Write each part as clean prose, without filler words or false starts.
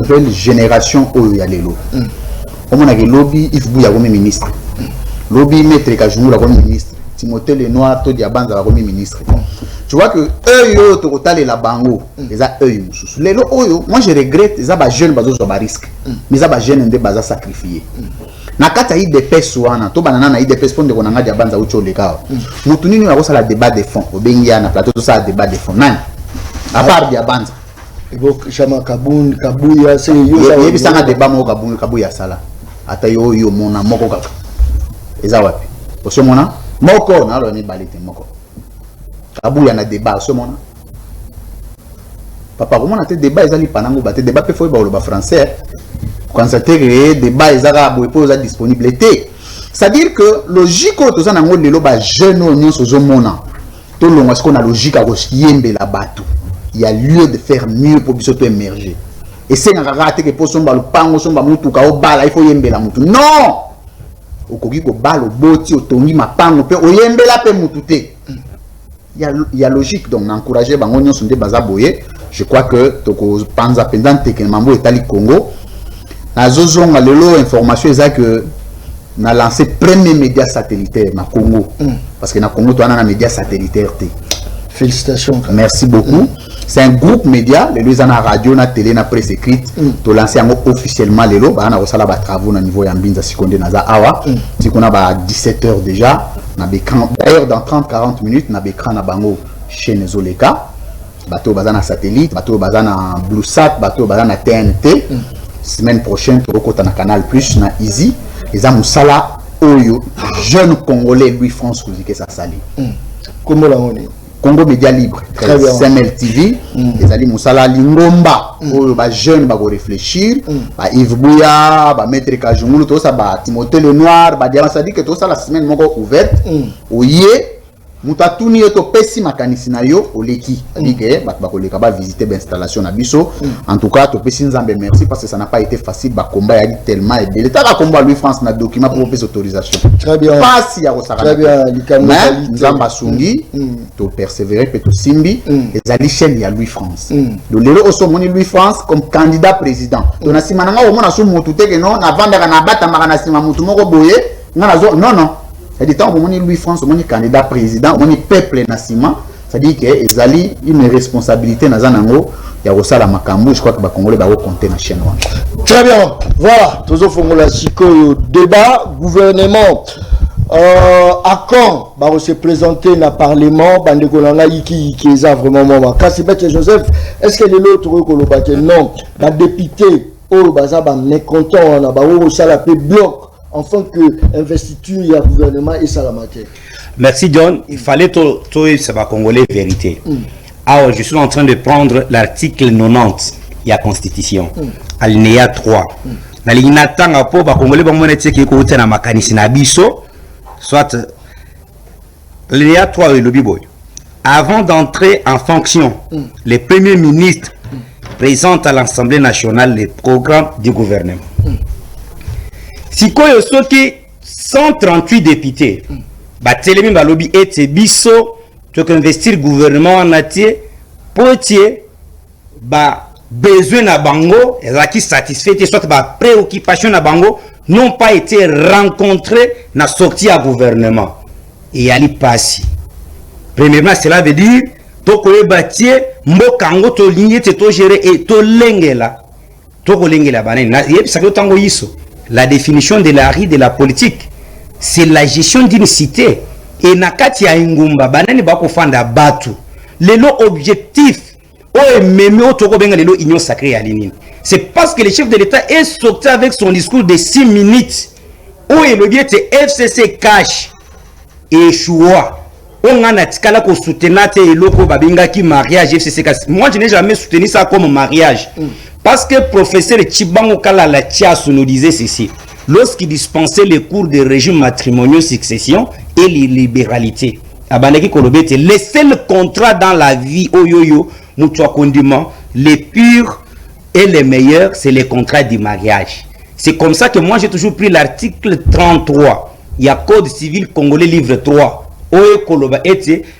nouvelle génération oyo ya lelo omona ke lobby Yves Buya comme ministre lobby Maître Kajungula comme ministre Timothée Lenoir to Diabanza comme ministre tu vois que eux yo to kotale la bango eza eux mususu lelo oyo moi je regrette eza ba jeune bazo zo ba risque mais eza ba jeune nde baza sacrifier na kata IDPS wana to banana na IDPS ponde ko nanga Diabanza ucho leka mutu nini ya kosala débat de fond obengi na plateau to ça débat de fond nani à part Diabanza Chama Kabuya c'est yo yebi sanga débat mo Kabuya sala ata yo mona moko kaka eza wapi osio mona moko na lo ni balite moko Kabuya na débat osio mona papa comment na te débat ezali panango ba te débat pe foi ba lo ba français quand ça te débat ezaka bo epoza disponibilité c'est-à-dire que logique to za nango lelo ba jeune onyo sozo mona to longa ce qu'on a logique à yembe la bateau il y a lieu de faire mieux pour biso émerger et c'est un raté que pour son balo pango son ba mutu ka obala il faut yembela mutu non okoki ko balo boti otongi mapango pe oyembela pe mutu te il y a logique donc encourager bango nyonso nde baza boye je crois que toko panza pendante que mambo etali Congo na zozonga lelo information eza que na lancé premier média satellitaire na Congo parce que na Congo to na média satellitaire te. Félicitations. Merci beaucoup. C'est un groupe média, les gens à radio, na télé, na presse écrite, to lancer officiellement les lots, na osala ba travaux na niveau ya Mbinza Sikonde na za awa, si qu'on a ba 17h déjà, na bécran d'ailleurs dans 30-40 minutes na bécran na bango chaîne Zoleka, bateau bazana satellite, bateau bazana Bluesat, bateau bazana TNT. Semaine prochaine to kota na Canal Plus na Easy, les amusala oyo jeune congolais Louis France Kouzike ça sali. Comment la on est Congo Média Libre, CML TV, les ali Moussala Lingomba, où les jeunes vont réfléchir, Yves Buya, Maître Kajungulu, tout ça, Timothée Lenoir, ça dit que tout ça la semaine ouverte, où y est, Moutatuni est au pessi makanisinayo, au leki, dit que bakoleka va visiter l'installation à Bisso. En tout cas, au pessi nzambe merci parce que ça n'a pas été facile, bah combat a dit tellement aidé. L'État a combat Louis France na document pour faire autorisation. Très bien. Pas si à Osaka. Très bien. Mais nzamba sungi, to persévérer, peut to simbi, les ali chaîne ya Louis France. Le lelo oso moni Louis France comme candidat président. Donc na simananga au mona sou motute que non, na vanda na bata makana sima mutu moko boye, non non. C'est-à-dire que quand on est Louis France, on est candidat président, on est peuple nassima, c'est-à-dire que Ezali une responsabilité dans Zanango, il y a aussi la Makambo, je crois que les Congolais vont compter dans la chaîne. Très bien, voilà, tous au la Chico débat, gouvernement. À quand va se présenter dans le Parlement, Bandekolanga Iki Eza vraiment Kassibet Joseph, est-ce que l'autre que non, la députée, oh, Baza, mécontent, on a baou, ça la paix bloc. Enfin que investiture et gouvernement et salamate. Merci John. Il fallait tout ça va congolais vérité. Alors je suis en train de prendre l'article 90 de la Constitution, alinéa 3. Dans l'alinéa tanga po ba congolais ba monete qui ko na makanisi na biso soit alinéa 3 le biboy. Avant d'entrer en fonction, le premier ministre présente à l'Assemblée nationale les programmes du gouvernement. Si quoi soki 138 députés ba telemi ba lobby ete biso to investir gouvernement en atie potier ba besoin na bango ezaki satisfait soit ba préoccupation na bango n'ont pas été rencontrés na sortie à gouvernement et ali passi. Premièrement cela veut dire to ko batie mbokango to ligne to gérer et to lengela banana yeb ça tango yiso. La définition de l'art de la politique, c'est la gestion d'une cité. Et nakati ya ingumba, banani bako fanda batu. Lelo objectif, même otoko benga lelo union sacrée à l'inine. C'est parce que le chef de l'État est sorti avec son discours de 6 minutes. Où le bien FCC cash et choua. On a natikala ko soutenate eloko babinga ki mariage FCC cash. Moi je n'ai jamais soutenu ça comme mariage. Parce que le professeur Chibango Kalala Tiasso nous disait ceci. Lorsqu'il dispensait les cours de régime matrimonial, succession et les libéralités, les seuls contrats dans la vie, les purs et les meilleurs, c'est les contrats du mariage. C'est comme ça que moi j'ai toujours pris l'article 33. Il y a Code civil congolais livre 3.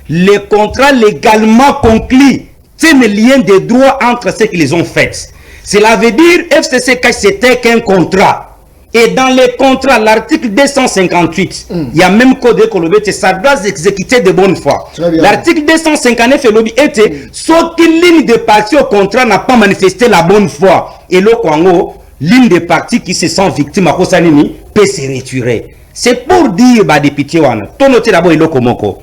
Les contrats légalement conclus, c'est le lien de droit entre ceux qui les ont faits. Cela veut dire FCC c'était qu'un contrat. Et dans les contrats, l'article 258, il y a même code économique, ça doit s'exécuter de bonne foi. L'article 259 était, sauf qu'une ligne de parti au contrat n'a pas manifesté la bonne foi. Et le Congo, ligne de parti qui se sent victime à Kosanini peut se retirer. C'est pour dire, bah, député, tout noter d'abord, il Komoko.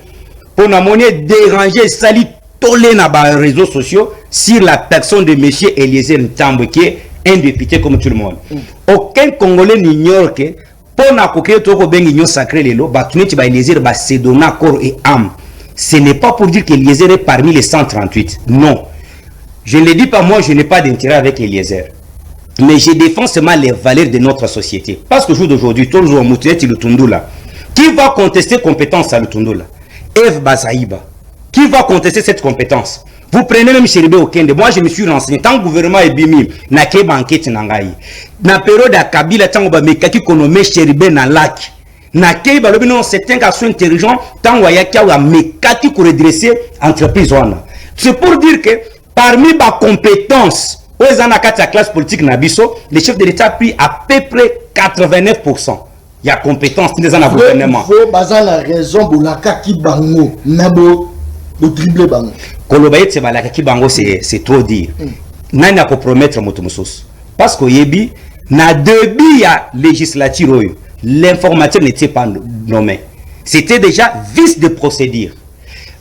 Pour nous déranger, salir, toller dans les réseaux sociaux sur la personne de M. Eliezer Ntambo, qui est un député comme tout le monde. Aucun Congolais n'ignore que pour na koke to ko bengi nyo sacré lelo ba tuneti ba Eliezer ba se donna corps et âme. Ce n'est pas pour dire qu'Eliezer est parmi les 138. Non. Je ne le dis pas moi, je n'ai pas d'intérêt avec Eliezer. Mais je défends seulement les valeurs de notre société. Parce que jour d'aujourd'hui, tout le jour Moutounet Lutundula, qui va contester compétence à Lutundula? Eve Bazaïba. Qui va contester cette compétence? Vous prenez même Chéribé Okende. Moi, je me suis renseigné. Tant que le gouvernement est bimi, na keba enquête nangaï. Na période à Kabila, tant que mekaki konome Chéribé na lac. Na keba lobi non, c'est un garçon intelligent. Tant que yaki a mekaki pour redresser entreprise wana. C'est pour dire que parmi ma compétences, aux anakati la classe politique nabiso, le chef de l'État a pris à peu près 89%. Il y a compétence dans le gouvernement. Il faut baser la raison pour la kaki bango nabo de dribbler bango. Kolobaye tsebalaka ki bango c'est trop dire. Nani a compromettre motomosos. Parce que yebi na début ya législature l'informateur n'était pas nommé. C'était déjà vice de procédure.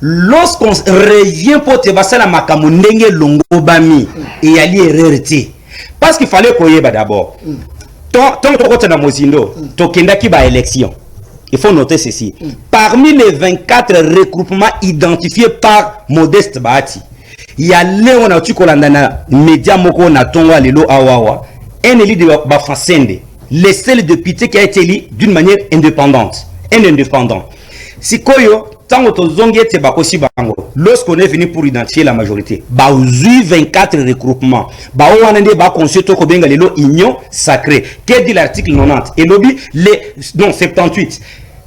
Lorsqu'on revient pour te passer la makamu ndenge longo bami et y ali erreur. Parce qu'il fallait qu'on y ait d'abord. Tant que tu as mozindo, tu kendaki ba élection. Il faut noter ceci. Parmi les 24 regroupements identifiés par Modeste Bahati, il y a Léon Atukolandana, Média Moko Natonga Lelo Awawa, un élu de Bafasende, le seul député qui a été élu d'une manière indépendante. Un indépendant. Si Koyo, tant que tu as lorsqu'on est venu pour identifier la majorité, bah 24 regroupements, bah on a des consultants qui ont été union sacrée. Qu'est-ce dit l'article 90? Et lobby, non 78.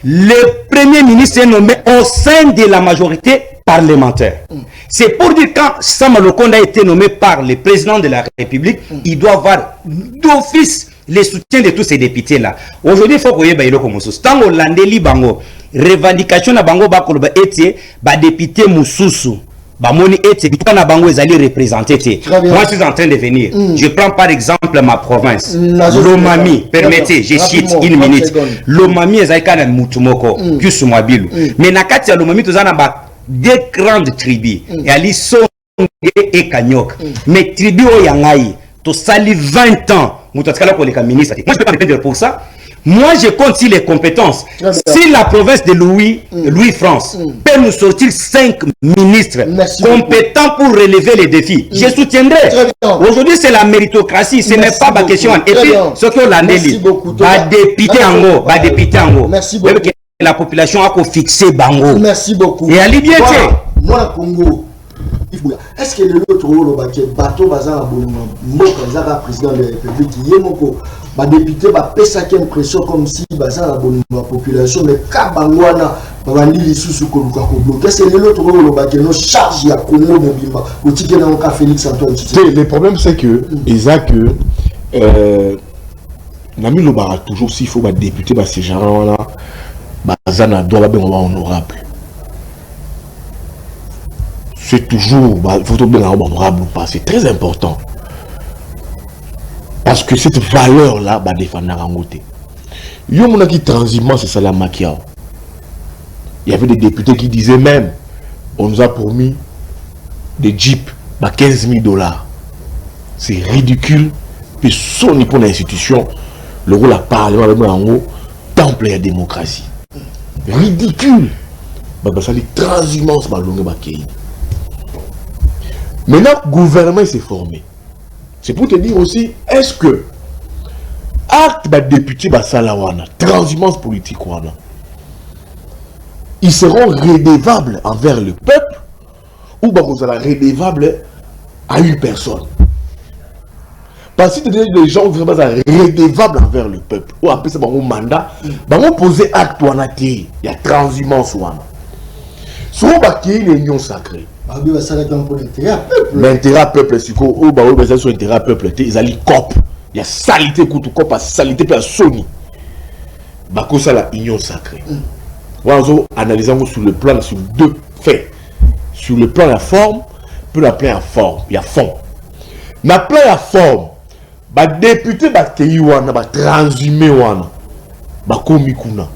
Le premier ministre est nommé au sein de la majorité parlementaire. C'est pour dire quand Sama Lokonda a été nommé par le président de la République, il doit avoir d'office les soutiens de tous ces députés-là. Aujourd'hui, il faut que vous ayez comme ça. Tant que l'Andeli Bango, revendication na Bango Bakoloba était, bah député Moussoussou, bah moni était, na Bango ils allaient représenter. Moi, je suis en train de venir. Je prends par exemple ma province. Lomami, permettez, je cite une minute. Lomami, ils allaient quand Moutumoko, plus Mwabilu. Mais nakati ya Lomami, tous en a deux grandes tribus. Et ali Songe et Kanyok. Mais tribus au Yangaï, tout sali 20 ans. Moi, je ne peux pas répondre pour ça. Moi, je compte sur les compétences. Si la province de Louis-France peut nous sortir 5 ministres compétents pour relever les défis, je soutiendrai. Aujourd'hui, c'est la méritocratie. Ce n'est pas ma question. Et puis, ce que l'on a dit, député en haut. La population a fixé Bango. Merci beaucoup. Et à bien moi, Congo. Est-ce que le autre rôle bateau bazar mboka président de la République yemoko ba député ba pesa qui impression comme si bazar la population mais kabangwana ba bandi lisusu ko luka ko bloquer est-ce que le autre rôle ba no charge ya Congo mobimba ou tike na ka Félix Antoine Tshisekedi. Le problème c'est que Isaac Nami Lobara toujours s'il faut ba député ba ces gens là bazana doit ba honorable. C'est toujours, il faut bien honorable ou pas, c'est très important. Parce que cette valeur-là, va défendre la rangoté. Il y a des qui transhumance, c'est ça la maquillage. Il y avait des députés qui disaient même, on nous a promis des jeeps à 15 000 $. C'est ridicule. Puis son niveau d'institution, le rôle à parler avec moi en haut, temple et la démocratie. Ridicule. Ça les transhumances, maintenant, le gouvernement s'est formé. C'est pour te dire aussi, est-ce que acte de député Salawana, transhumance politique, ils seront redevables envers le peuple ou ils seront redevables à une personne? Parce que les gens sont redevables envers le peuple ou après ça, un mandat, ils vont poser acte, il y a transhumance. Si on a une union sacrée, L'intérêt peuple, c'est que au bas où sont intérêt peuple, ils allaient cop. Il y a salité contre cop, salité per Sony. Bako ça la union sacrée. On analysons sur le plan sur deux faits. Sur le plan de la forme, puis le plan de forme, il y a fond. Na plan de forme, ba député ba keyi wana ba transhumé wana. Ba komi kuna.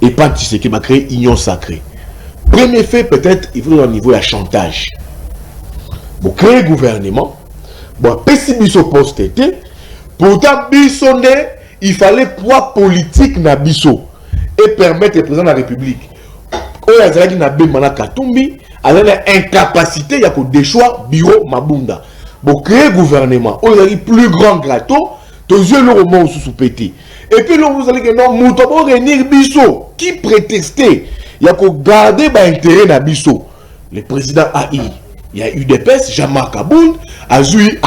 Et pas tu sais que ba créer union sacrée. Premier fait, peut-être, il faut au niveau de chantage. Bon, créer gouvernement, bon, pessibiso poste, pourtant, bisonné, il fallait poids politique na biso et permettre le président de la République. Quand il y a une Katumbi, il y a une incapacité, il y a des choix, bureau, Mabunda. Bon, créer gouvernement, il y a plus grand gâteau, tous yeux le roman sous pété. Et puis là, vous allez dire, non, nous devons réunir biso, qui prétestait. Il y a qu'à garder l'intérêt dans Bisso. Le président AI, il y a eu des pestes, Jean-Marc Aboun a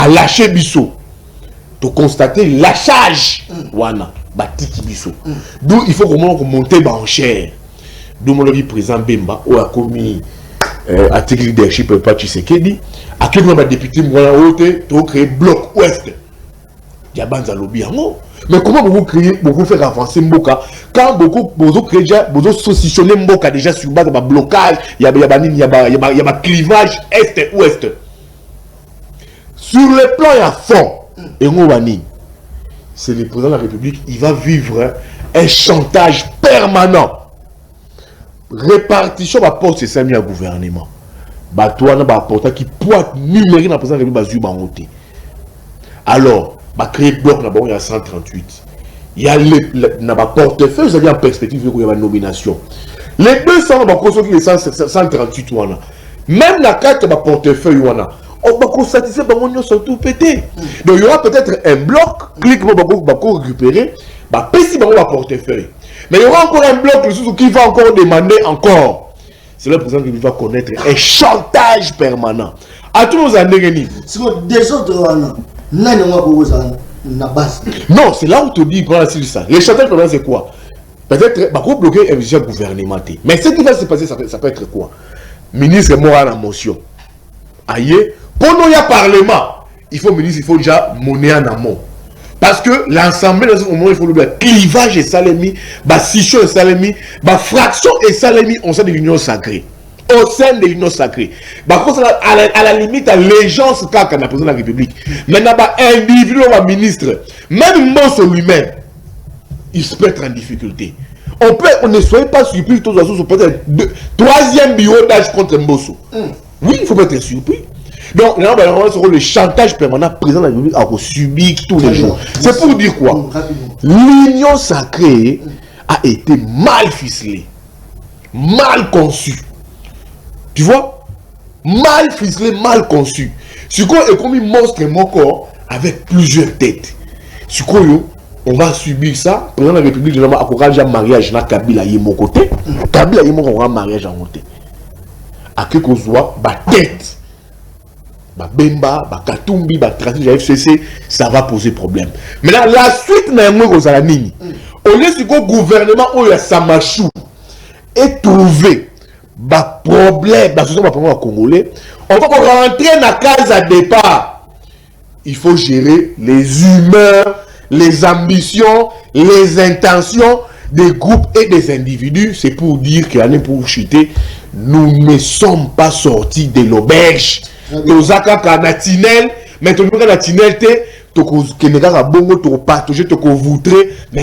lâché Bisso. Tu constater lâchage. Wana, batiki Bisso. D'où il faut qu'on monte en chair. D'où le président Bemba, ou a commis article leadership, pas Tshisekedi, à quel moment député Mwana Ote, tu as créé bloc ouest. Il y a Banza Lobby. Mais comment vous faire avancer Mboka quand beaucoup créent déjà, vous saucissonnez Mboka déjà sur base de blocage, il y a clivage est-ouest. Sur le plan à fond, et c'est le président de la République, il va vivre un chantage permanent. Répartition va porter ses amis à gouvernement. Toi, on va qui pointe numérique dans le président de la République. Alors, bah créer bloc là-bas, il y a 138. Il y a le portefeuille, vous avez en perspective il y a une nomination. Les 200, bah qui est 138 wana. Même la carte bah portefeuille wana. On va constater bah on sont tout pété. Donc il y aura peut-être un bloc, clic bah récupérer, bah pessi bah portefeuille. Mais il y aura encore un bloc qui va encore demander encore. C'est le président qui va connaître un chantage permanent. À tous nos années, c'est des autres non, c'est là où tu dis, ça. Les chantages permanents, c'est quoi? Peut-être, bah, pour bloquer un vision gouvernemental. Mais ce qui va se passer, ça peut être quoi? Ministre mort à la motion. Aïe, pour nous, il y a parlement. Il faut ministre, il faut déjà monnaie en amont. Parce que l'Assemblée, dans ce moment, il faut le clivage et salémi, bah, scission et salémi, bah, fraction et salémi, on sait de l'union sacrée. Au sein de l'union sacrée. Bah, à la limite, à l'égence quand on a président de la République. Maintenant, bah, individu, ministre, même Mbosso lui-même, il se peut être en difficulté. On ne soit pas surpris, tous les jours, peut-être troisième bureau d'âge contre Mbosso. Oui, il faut pas être surpris. Donc, là, on le chantage permanent président de la République a subi tous les jours. C'est pour dire quoi? L'union sacrée a été mal ficelée, mal conçue. Tu vois? Mal ficelé, mal conçu. Ce qu'on est comme un monstre moko avec plusieurs têtes. Ce qu'on on va subir ça. Président de la République, a encouragé un mariage dans Kabila et mon côté. Kabila et mon un mariage en côté. À quelque chose, ma tête, ma Bemba, ma Katumbi, ma Trasi, la FCC, ça va poser problème. Maintenant, la suite, on est sur le gouvernement où il y a Samachou et trouvé. Bah problème, bah ce problème congolais. On va rentrer dans la case à départ. Il faut gérer les humeurs, les ambitions, les intentions des groupes et des individus. C'est pour dire qu'il y en a pour chuter. Nous ne sommes pas sortis de l'auberge. Nous avons natinel, mais nous avons natinel mais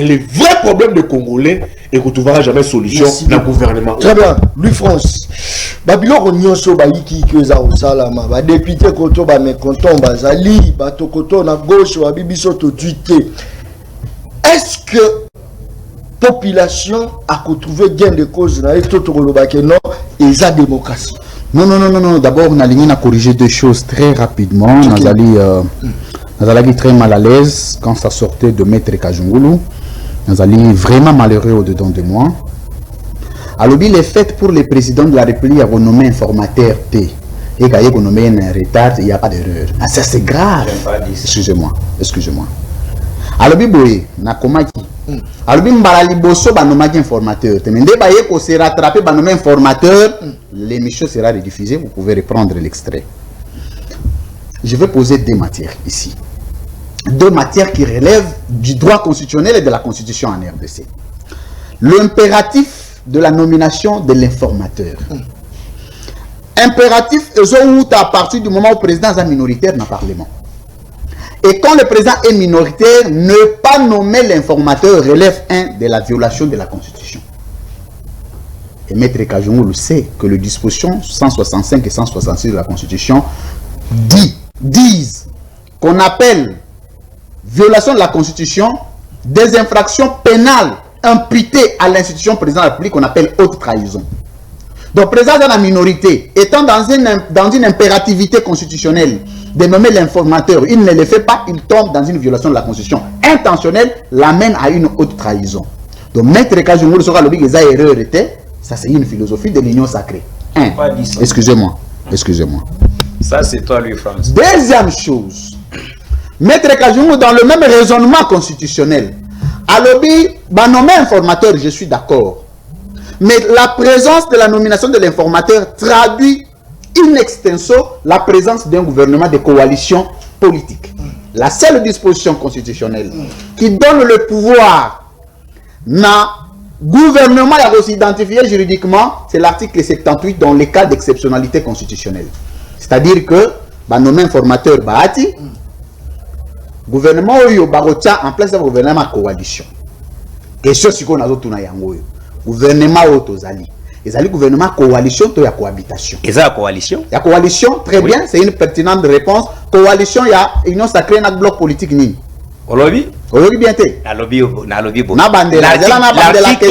le vrai problème de Congolais est qu'on ne trouvera jamais solution dans le gouvernement. Très bien, Louis-France. Babylon Nyonso Baiki Keza Salama, ba député Koto ba mécontent Bazali, ba Tokoto na gauche wa Bibiso to Duité. Est-ce que population a trouvé gain de cause dans les Totolobake non et la démocratie? Non. D'abord, on a ligné à corriger deux choses très rapidement. Nous allons très mal à l'aise quand ça sortait de Maître Kajungulu. Nous allons vraiment malheureux au-dedans de moi. Alors, il est fait pour le président de la République à renommer informateur T. Et quand il a nommé un retard, il n'y a pas d'erreur. Ça, c'est grave. Excusez-moi. Alors, Biboé, Nakomaki, Alors, Bimbala Liboso, banomaki informateur. Temende baye ko se rattraper, banomé informateur. L'émission sera rediffusée, vous pouvez reprendre l'extrait. Je vais poser deux matières ici. Deux matières qui relèvent du droit constitutionnel et de la Constitution en RDC. L'impératif de la nomination de l'informateur. Impératif à partir du moment où le président est minoritaire dans le Parlement. Et quand le président est minoritaire, ne pas nommer l'informateur relève de la violation de la Constitution. Et Maître Kajungu le sait que les dispositions 165 et 166 de la Constitution disent qu'on appelle violation de la Constitution des infractions pénales imputées à l'institution président de la République qu'on appelle haute trahison. Donc, président de la minorité, étant dans une impérativité constitutionnelle de nommer l'informateur, il ne le fait pas, il tombe dans une violation de la Constitution intentionnelle, l'amène à une haute trahison. Donc, Maître Kajungu sera le erreur était, ça c'est une philosophie de l'union sacrée. Excusez-moi. Ça c'est toi lui, France. Deuxième chose, Maître Kajungu dans le même raisonnement constitutionnel, à l'objet, nommer informateur, je suis d'accord. Mais la présence de la nomination de l'informateur traduit in extenso la présence d'un gouvernement de coalition politique. La seule disposition constitutionnelle qui donne le pouvoir na gouvernement à s'identifier juridiquement, c'est l'article 78 dans les cas d'exceptionnalité constitutionnelle. C'est-à-dire que nommer informateur Bahati, gouvernement en place d'un gouvernement coalition. Et ce qu'on a d'autres gouvernement autozali. Ils ont gouvernement coalition ou cohabitation. Ils ont coalition. Il y a coalition, très bien, c'est une pertinente réponse. Coalition, il y a union sacrée dans le bloc politique. Au lobby? Au lobby bien été. L'article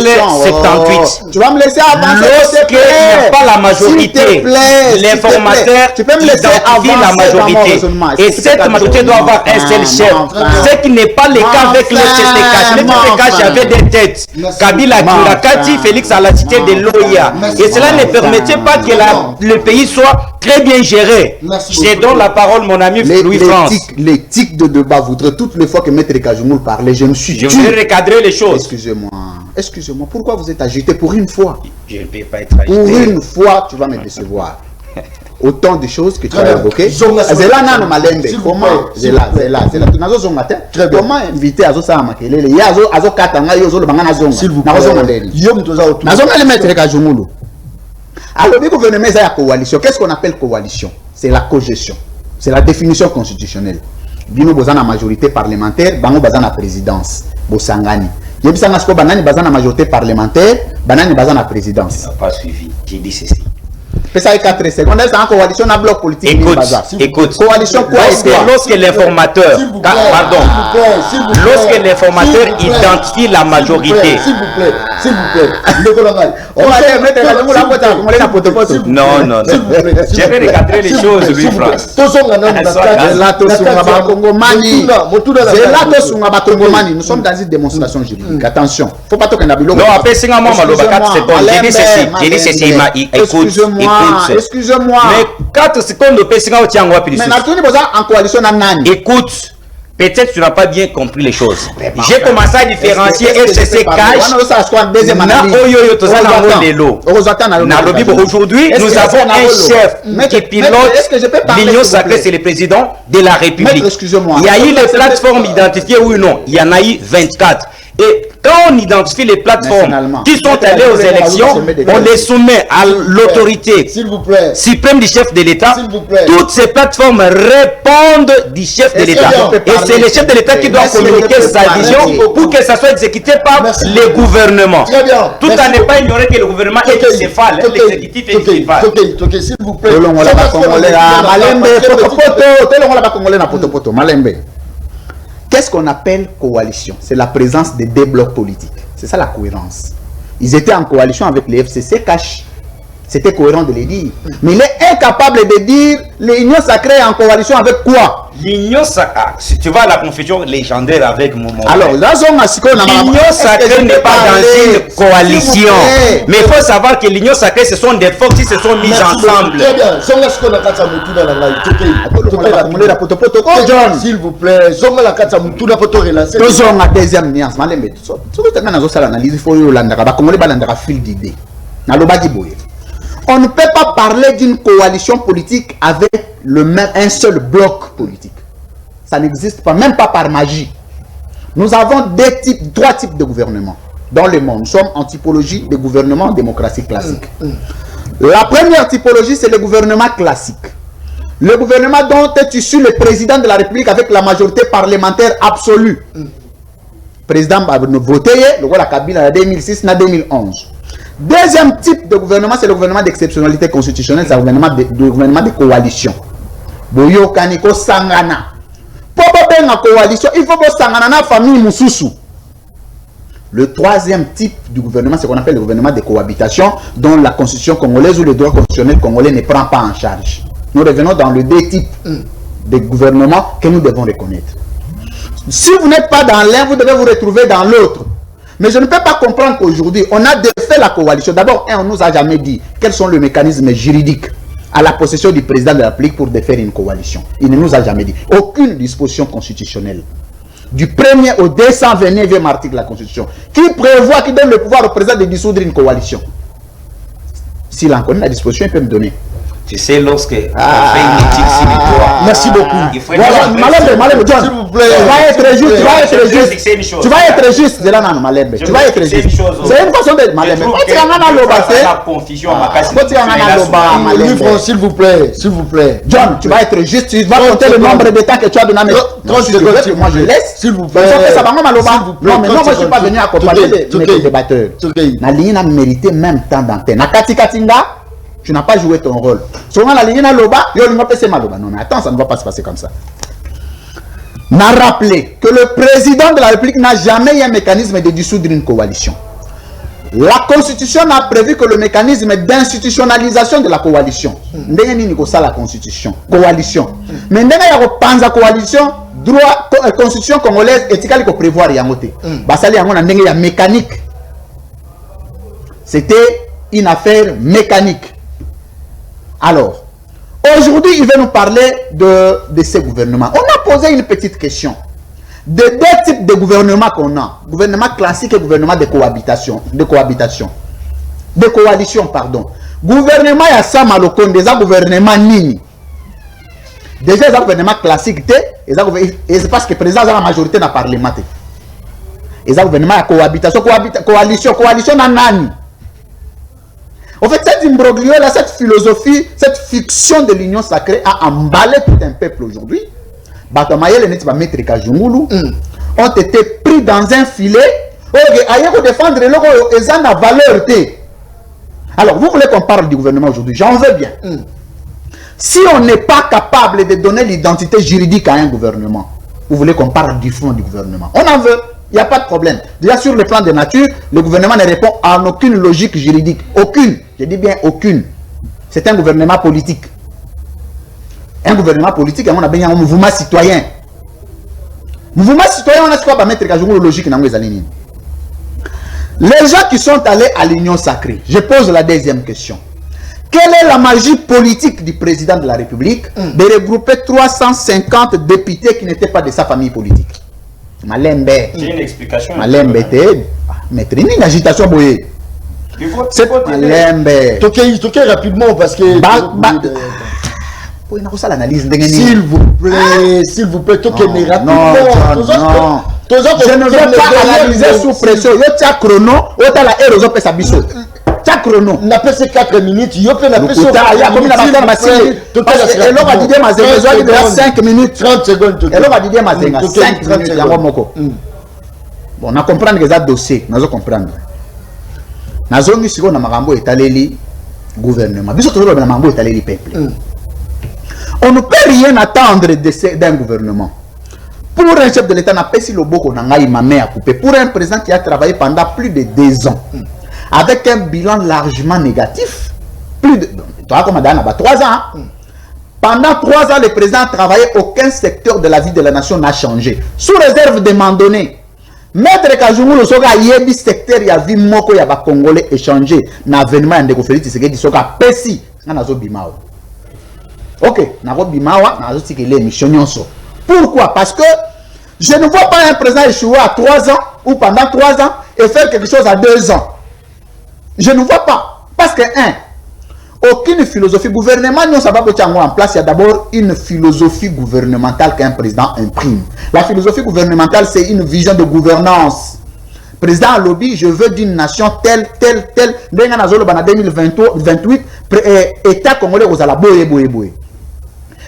78. Tu vas me laisser avancer. Lorsqu'il n'y a pas la majorité, l'informateur tu peux me laisser avancer la majorité. Et cette majorité doit avoir un seul chef. Ce qui n'est pas le cas avec le CCK. Le CCK avait des têtes. Kabila Kirakati, Félix à la cité de l'OIA. Et cela ne permettait pas que le pays soit très bien géré. Je donne la parole, mon ami Louis-France. L'éthique de débat voudrait toutes les fois que Maître Kajungu parlait, je me suis dit. Je voudrais recadrer les choses. Excusez-moi, pourquoi vous êtes agité pour une fois? Je ne peux pas être agité. Pour une fois, tu vas me décevoir. Autant de choses que tu as évoquées. Comment inviter à Zosa Makelele? Il y a Azo Katanga, Yozo le Bangana Zonga. S'il vous plaît. Alors, le gouvernement est à la coalition. Qu'est-ce qu'on appelle coalition? C'est la cogestion. C'est la définition constitutionnelle. Bino bozana majorité parlementaire, bango bazana présidence. Bosangani. Yebisanga sko banani bazana majorité parlementaire, banani bazana présidence. Ça n'a pas suivi. J'ai dit ceci. Ça 4 secondes, c'est en coalition à bloc politique. Écoute. Coalition quoi? Lorsque l'informateur, pardon, lorsque l'informateur identifie la majorité. S'il vous plaît. Non. Je vais recadrer les choses, lui, France. Nous sommes dans une démonstration juridique. Attention, il ne faut pas toquer un bilot. Non, après 5 mois, j'ai dit ceci. Excusez-moi. Mais 4 secondes de Pessinga au Tiango. En coalition, écoute. Peut-être tu n'as pas bien compris les choses. J'ai commencé à différencier FCC Cash. Aujourd'hui, nous avons un chef qui pilote l'Union sacrée, c'est le président de la République. Il y a eu les plateformes identifiées, oui ou non? Il y en a eu 24. Et quand on identifie les plateformes qui sont allées aux élections, on les soumet à l'autorité suprême du chef de l'État. Toutes ces plateformes répondent du chef de l'État. Et c'est le chef de l'État qui doit communiquer sa vision pour que ça soit exécuté par le gouvernement. Tout à ne pas ignorer que le gouvernement est bicéphale, l'exécutif est bicéphale. S'il vous plaît. Qu'est-ce qu'on appelle coalition? C'est la présence des deux blocs politiques. C'est ça la cohérence. Ils étaient en coalition avec les FCC Cash. c'était cohérent de le dire. Mais il est incapable de dire l'union sacrée en coalition avec quoi? L'union sacrée, si tu vas à la confusion légendaire avec mon alors, là, l'union sacrée n'est pas dans une coalition. Mais il faut savoir que l'union sacrée, ce sont des forces qui se sont mises ensemble. Très bien. S'il vous plaît, deuxième nuance. Il faut fil d'idée. On ne peut pas parler d'une coalition politique avec un seul bloc politique. Ça n'existe pas, même pas par magie. Nous avons trois types de gouvernements dans le monde. Nous sommes en typologie de gouvernement en démocratie classique. La première typologie, c'est le gouvernement classique. Le gouvernement dont est issu le président de la République avec la majorité parlementaire absolue. Président a voté, le roi Kabila en 2006 en 2011. Deuxième type de gouvernement, c'est le gouvernement d'exceptionnalité constitutionnelle, c'est le gouvernement de coalition. Boyo Kaniko Sangana. Pour faire une coalition, il faut que Sangana na famille Moussoussou. Le troisième type du gouvernement, c'est ce qu'on appelle le gouvernement de cohabitation, dont la constitution congolaise ou le droit constitutionnel congolais ne prend pas en charge. Nous revenons dans le deux types de gouvernement que nous devons reconnaître. Si vous n'êtes pas dans l'un, vous devez vous retrouver dans l'autre. Mais je ne peux pas comprendre qu'aujourd'hui, on a défait la coalition. D'abord, on ne nous a jamais dit quels sont les mécanismes juridiques à la possession du président de la République pour défaire une coalition. Il ne nous a jamais dit. Aucune disposition constitutionnelle. Du 1er au 229e article de la Constitution, qui prévoit, qui donne le pouvoir au président de dissoudre une coalition. S'il en connaît la disposition, il peut me donner. Tu sais, lorsque on fait une éthique civique, merci beaucoup. Voilà, Malembe, John, s'il vous plaît. Tu vas être juste, tu vas être juste. Tu vas être juste de là, non, Malembe. Tu vas être juste. C'est une façon de Malembe. la confusion, S'il vous plaît, s'il vous plaît. John, tu vas être juste, tu vas compter le nombre de temps que tu as donné à mes... 30 secondes, moi je laisse. S'il vous plaît. Non, mais non, moi je ne suis pas venu accompagner les débatteurs. La ligne a mérité même temps d'antenne. Nakati Katinga, tu n'as pas joué ton rôle. Souvent la ligne na loba, yo lingo pese maloba. Non mais attends, ça ne va pas se passer comme ça. N'a rappelé que le président de la République n'a jamais eu un mécanisme de dissoudre une coalition. La Constitution a prévu que le mécanisme d'institutionnalisation de la coalition. Ndenge nini ko ça la Constitution, coalition. Mais ndenge ya ko panza coalition, droit Constitution congolaise etikali ko prévoir yango te. Basali yango na ndenge ya mécanique. C'était une affaire mécanique. Alors, aujourd'hui, il va nous parler de ces gouvernements. On a posé une petite question. De deux types de gouvernements qu'on a. Gouvernement classique et gouvernement de cohabitation. De coalition, pardon. Gouvernement, il y a ça, Malokon, déjà gouvernement Nini. Déjà, il y a gouvernement classique, et c'est parce que le président a la majorité dans le Parlement. Il y a gouvernement de cohabitation, coalition dans Nani. En fait, cette imbroglio, cette philosophie, cette fiction de l'union sacrée a emballé tout un peuple aujourd'hui. Batamayel et Netiba Maître Kajungulu ont été pris dans un filet. Ailleurs défendre les en a valeur. Alors, vous voulez qu'on parle du gouvernement aujourd'hui? J'en veux bien. Si on n'est pas capable de donner l'identité juridique à un gouvernement, vous voulez qu'on parle du fond du gouvernement? On en veut. Il n'y a pas de problème. Déjà sur le plan de nature, le gouvernement ne répond à aucune logique juridique. Aucune. Je dis bien aucune. C'est un gouvernement politique. Un gouvernement politique, on a bien un mouvement citoyen. Mouvement citoyen, on a quoi pour mettre la logique dans les lignes. Les gens qui sont allés à l'union sacrée, je pose la deuxième question. Quelle est la magie politique du président de la République de regrouper 350 députés qui n'étaient pas de sa famille politique? Malembe. J'ai une explication. Malembe, mettre une agitation boyée. C'est Malembe. Toquez rapidement parce que. S'il vous plaît, toquez rapidement. Non. Je ne veux pas analyser sous pression. Yo tia chrono, yo ta la érosion pe sa biso. Tia chrono. On a passé 4 minutes, yo pe na peso. Il y a combien de massifs? Et l'on va dire ma besoin de 5 minutes. 30 secondes. Et l'on va dire ma 5 minutes. Bon, on a compris que ça dossier, on a comprendre. Nazongi siko na makambo etaleli gouvernement. Biso toujours na makambo etaleli peuple. On ne peut rien attendre d'un gouvernement. Pour un chef de l'État, n'a pas si le beau qu'on a ma main à couper. Pour un président qui a travaillé pendant plus de 2 ans, avec un bilan largement négatif, plus de 3 ans. Pendant 3 ans, le président a travaillé, aucun secteur de la vie de la nation n'a changé. Sous réserve de mandonné. Maître Kajungulu soka yebi secteur ya vie moko ya ba Congolais échangé na avènement ya ndeko Félix Tshisekedi soka pesi na nazo bimawa. OK, nazo bimawa nazo tikele émission nyonso. Pourquoi? Parce que je ne vois pas un président échouer à 3 ans ou pendant 3 ans et faire quelque chose à 2 ans. Je ne vois pas. Parce que aucune philosophie gouvernement nous ça va mettre en place. Il y a d'abord une philosophie gouvernementale qu'un président imprime. La philosophie gouvernementale, c'est une vision de gouvernance. Président lobby, je veux d'une nation telle. Dans 2028, État congolais aux ala boye.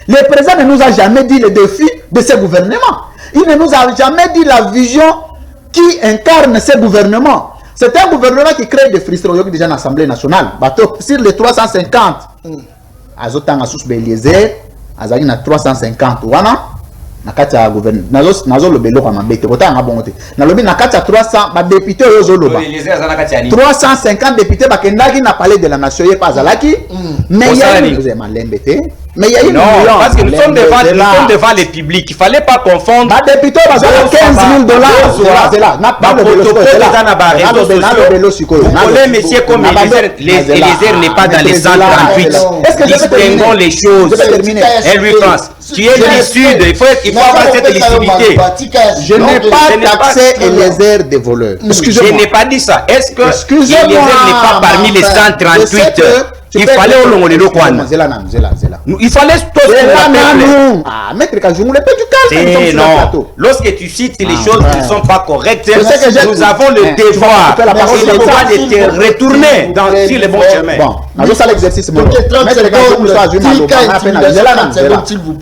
Le président ne nous a jamais dit les défis de ce gouvernement. Il ne nous a jamais dit la vision qui incarne ce gouvernement. C'est un gouvernement qui crée des frustrations déjà dans l'Assemblée nationale. Sur les 350, Azotan Assous Beliezer, Azali na 350 wana, nakata gouvernement, nazo le belo kama bete, kota nga bongote. Na lobi nakata 300 ba députés ozo loba. 350 députés ba kendaki na palais de la nation ye pas azalaki, mais il y a une malembete. Mais il y a une non, parce que nous sommes devant les publics. Il ne fallait pas confondre. Les députés, $15 000. C'est là. Les messieurs comme Eliezer n'est pas dans les 138. Distinguons les choses. Henry France, tu es du Sud. Il faut avoir cette lisibilité. Je n'ai pas taxé Eliezer des voleurs. Je n'ai pas dit ça. Est-ce que Eliezer n'est pas parmi les 138? Il fallait au long de l'Okwan. Il fallait tous Maître Kajungulu, du non. Lorsque tu cites les choses qui ne sont pas correctes, nous avons le devoir de te retourner sur le bon chemin. Bon, nous allons l'exercice. Maître Kajungulu soit ajumé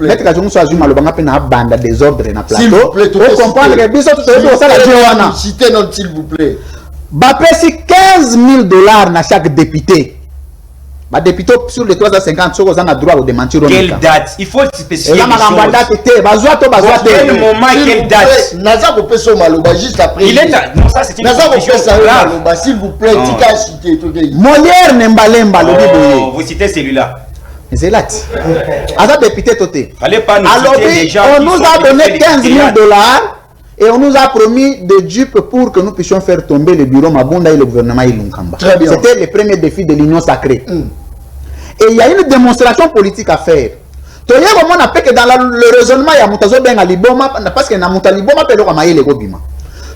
Maître Kajungulu soit ajumé à bande des ordres dans le plateau. Pour comprendre que Bissot tout est citez notre s'il vous plaît. Bapesi $15 000 à chaque député. Les députés sur les 350 ont le droit de démentir. Quelle date? Il faut spécifier. Quel moment, quelle date? Il est non, ça c'est une question grave. S'il vous plaît, Molière Nembalemba. Vous citez celui-là. C'est là. À député Toté. Fallait pas nous citer les gens. On nous a donné $15 000 et on nous a promis des dupes pour que nous puissions faire tomber le bureau Mabunda et le gouvernement Ilunkamba. C'était le premier défi de l'Union sacrée. Et il y a une démonstration politique à faire. Tu sais comment on appelle que dans le raisonnement, il y a Moutazo Benga Liboma, parce qu'il y a Moutazo Liboma, il y a Maïle Gobima.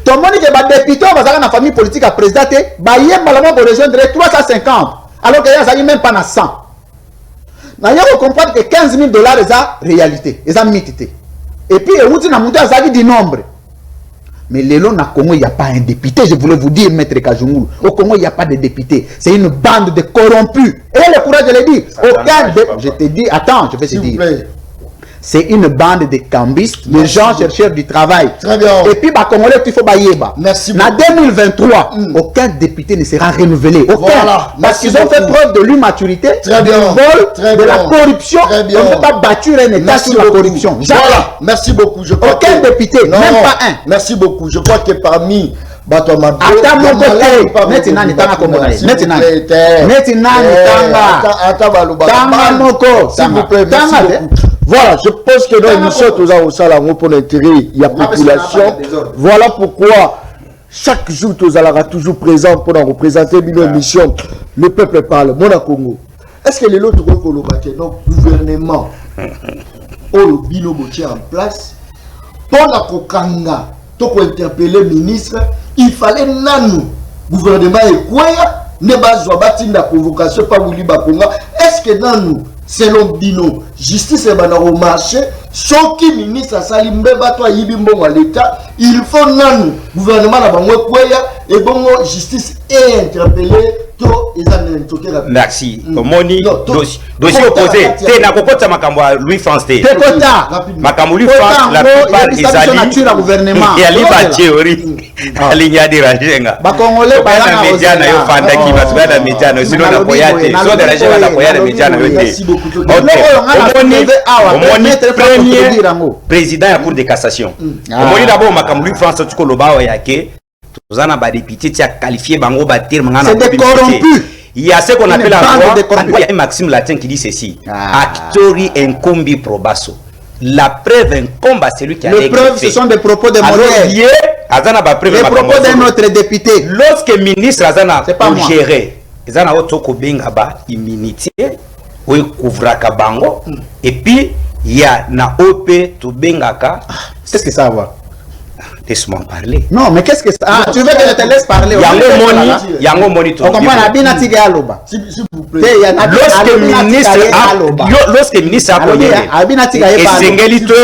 Tout le monde dit que les députés, la famille politique a présenté, il y a rejoindre 350, alors qu'il n'y a même pas 100. Il faut comprendre que $15 000 est la réalité, c'est la mythité. Et puis, il y a un du nombre. Mais Lélo na Congo, il n'y a pas un député, je voulais vous dire, Maître Kajungulu. Au Congo, il n'y a pas de député. C'est une bande de corrompus. Et le courage de le dire. Je te dis, attends, je vais te dire. C'est une bande de cambistes, de gens chercheurs du travail. Très bien. Et puis, Congolais, il faut bailler. Merci beaucoup. En 2023, aucun député ne sera renouvelé. Aucun. Voilà. Parce qu'ils ont fait preuve de l'immaturité, du vol, de la corruption. On ne peut pas bâtir un État sur la corruption. Voilà. Merci beaucoup. Je crois aucun député, même pas un. Merci beaucoup. Je crois que parmi... Attends mon côté. Maintenant, il est voilà, je pense que dans l'émission, tous avons ça là pour l'intérêt, il y a population. Voilà pourquoi chaque jour, tous allons toujours présent pour représenter une émission. Le peuple parle, mon Congo. Est-ce que les autres notre gouvernement, le bino en place, pour la Kokanga, pour interpeller le ministre, il fallait nanou gouvernement et quoi ne pas la convocation par Willy Bakonga. Est-ce que nanou selon Bino, justice est au marché, ce qui ministre Salimbe Bato Yibimbo à l'État, il faut nanou gouvernement la bango quoi et bon justice est interpellé. Merci. Moni dossier opposé. T'es na kokota makambo Louis France T. Makambo Louis France la plupart des alliés la gouvernement. Il y a liba théorie. Alinya dirajenga. Ba Congolais ba na média na yo fanda ki ba na média na sino na koyate. So de la jela na koyate média na yote. Premier président ya cour de cassation. Moni d'abord makambo Louis France tukoloba yake. Tozana ba député tia qualifié bango batir mangana c'est des corrompus. Il y a ce qu'on appelle bande de en droit, il y a un maxime latin qui dit ceci. Actori incumbi probasso. La preuve incombe à celui qui a les preuves, ce sont des propos de Molière. Les propos d'un autre député. Lorsque ministre Azana pas moi. géré, Azana otoko benga ba immunité, ou couvraka bango, et puis il y a na OP to bengaka. Qu'est-ce que ça a à voir? Laisse-moi parler. Non, mais qu'est-ce que ça? Ah, tu veux que je te laisse parler? Yango moni to. On comprend la binatiga aloba. S'il vous plaît. Lorsque ministre a connu et sengeli to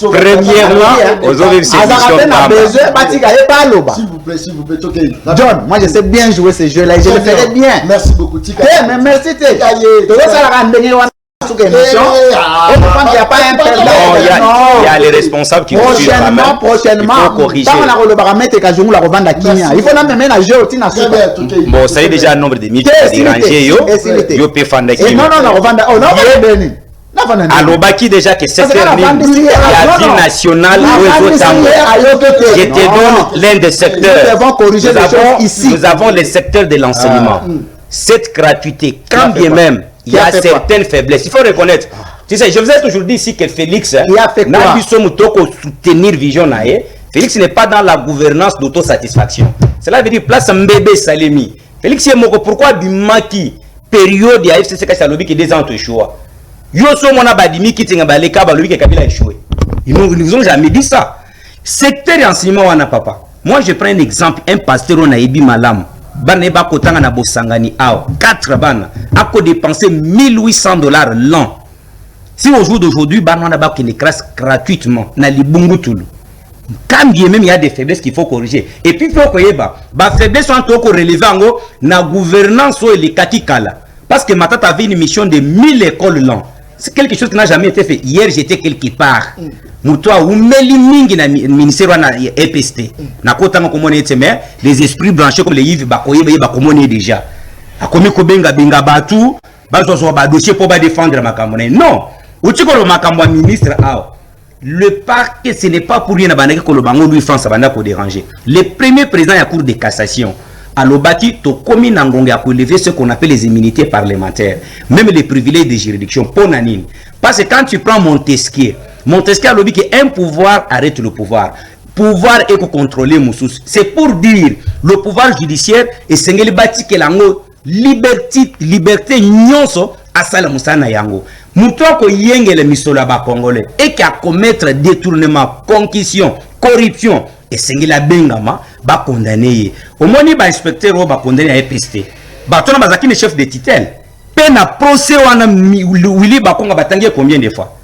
premièrement aux autres S'il vous plaît, ok. John, moi je sais bien jouer ce jeu là et je le ferai bien. Merci beaucoup, Tika. Mais merci, il n'y a pas un perdant. Il y a les responsables qui vont suivre la main. Prochainement, il faut corriger. Il faut même un jeu. Bon, ça y est déjà un nombre de minutes qui dérangé. Yo peut faire des non, Alobaki déjà que cette année, il y a vie nationale je te donne l'un des secteurs. Nous avons les secteurs de l'enseignement. Cette gratuité, quand bien même, il y a certaines faiblesses. Il faut reconnaître. Tu sais, je vous ai toujours dit ici que Félix n'a pu soutenir Vision Naé. Félix n'est pas dans la gouvernance d'autosatisfaction. Cela veut dire place Mbébé Salemi. Félix est moko. Pourquoi Bimaki période il y a FCC Salobi qui est des ans choix. Yoso mona badimi qui tinga baleka balobi que Kabila a échoué. Ils nous ont jamais dit ça. Secteur enseignement wana papa. Moi je prends un exemple, un pasteur on a ebi malam. Bana ba kotanga na bosangani aw 4 bana a ko dépenser $1,800 l'an. Si au jour d'aujourd'hui bana na ba qui les classe gratuitement na libungu tulu. Quand bien même il y a des faiblesses qu'il faut corriger. Et puis il faut que ba faiblesse sont to ko relever ngo na gouvernance o les kakikala. Parce que Matata avait une mission de 1000 écoles l'an. C'est quelque chose qui n'a jamais été fait. Hier, j'étais quelque part. Moutoua, ou meli mingi na ministère na EPST. Na kota nga komone ete mais les esprits branchés comme les Yves Bakoye ba komone déjà. A komi ko benga batu, ba zo ba dossier pour ba défendre makamone. Non. Utiko lo makamwa ministre le parquet ce n'est pas pour rien na banaki ko lo bango lui France banda ko déranger. Le premier président ya cour de cassation Alobaki to komi nangonga ya lever ce qu'on appelle les immunités parlementaires, même les privilèges de juridiction pour nanine. Parce que quand tu prends Montesquieu a lobby qu'un pouvoir arrête le pouvoir. Pouvoir est pour contrôler Moussous. C'est pour dire le pouvoir judiciaire et sengeli bati que lango liberté nyonso asala musana yango. Muto ko yengele misola ba congolais et qui a commettre détournement, concussion, corruption et sengela bengama ba condamné. Au moni ba inspecteur ba condamné à EPST. Ba tona bazaki le chef de tutelle. Pena procès wana Willy Bakonga batangié combien de fois?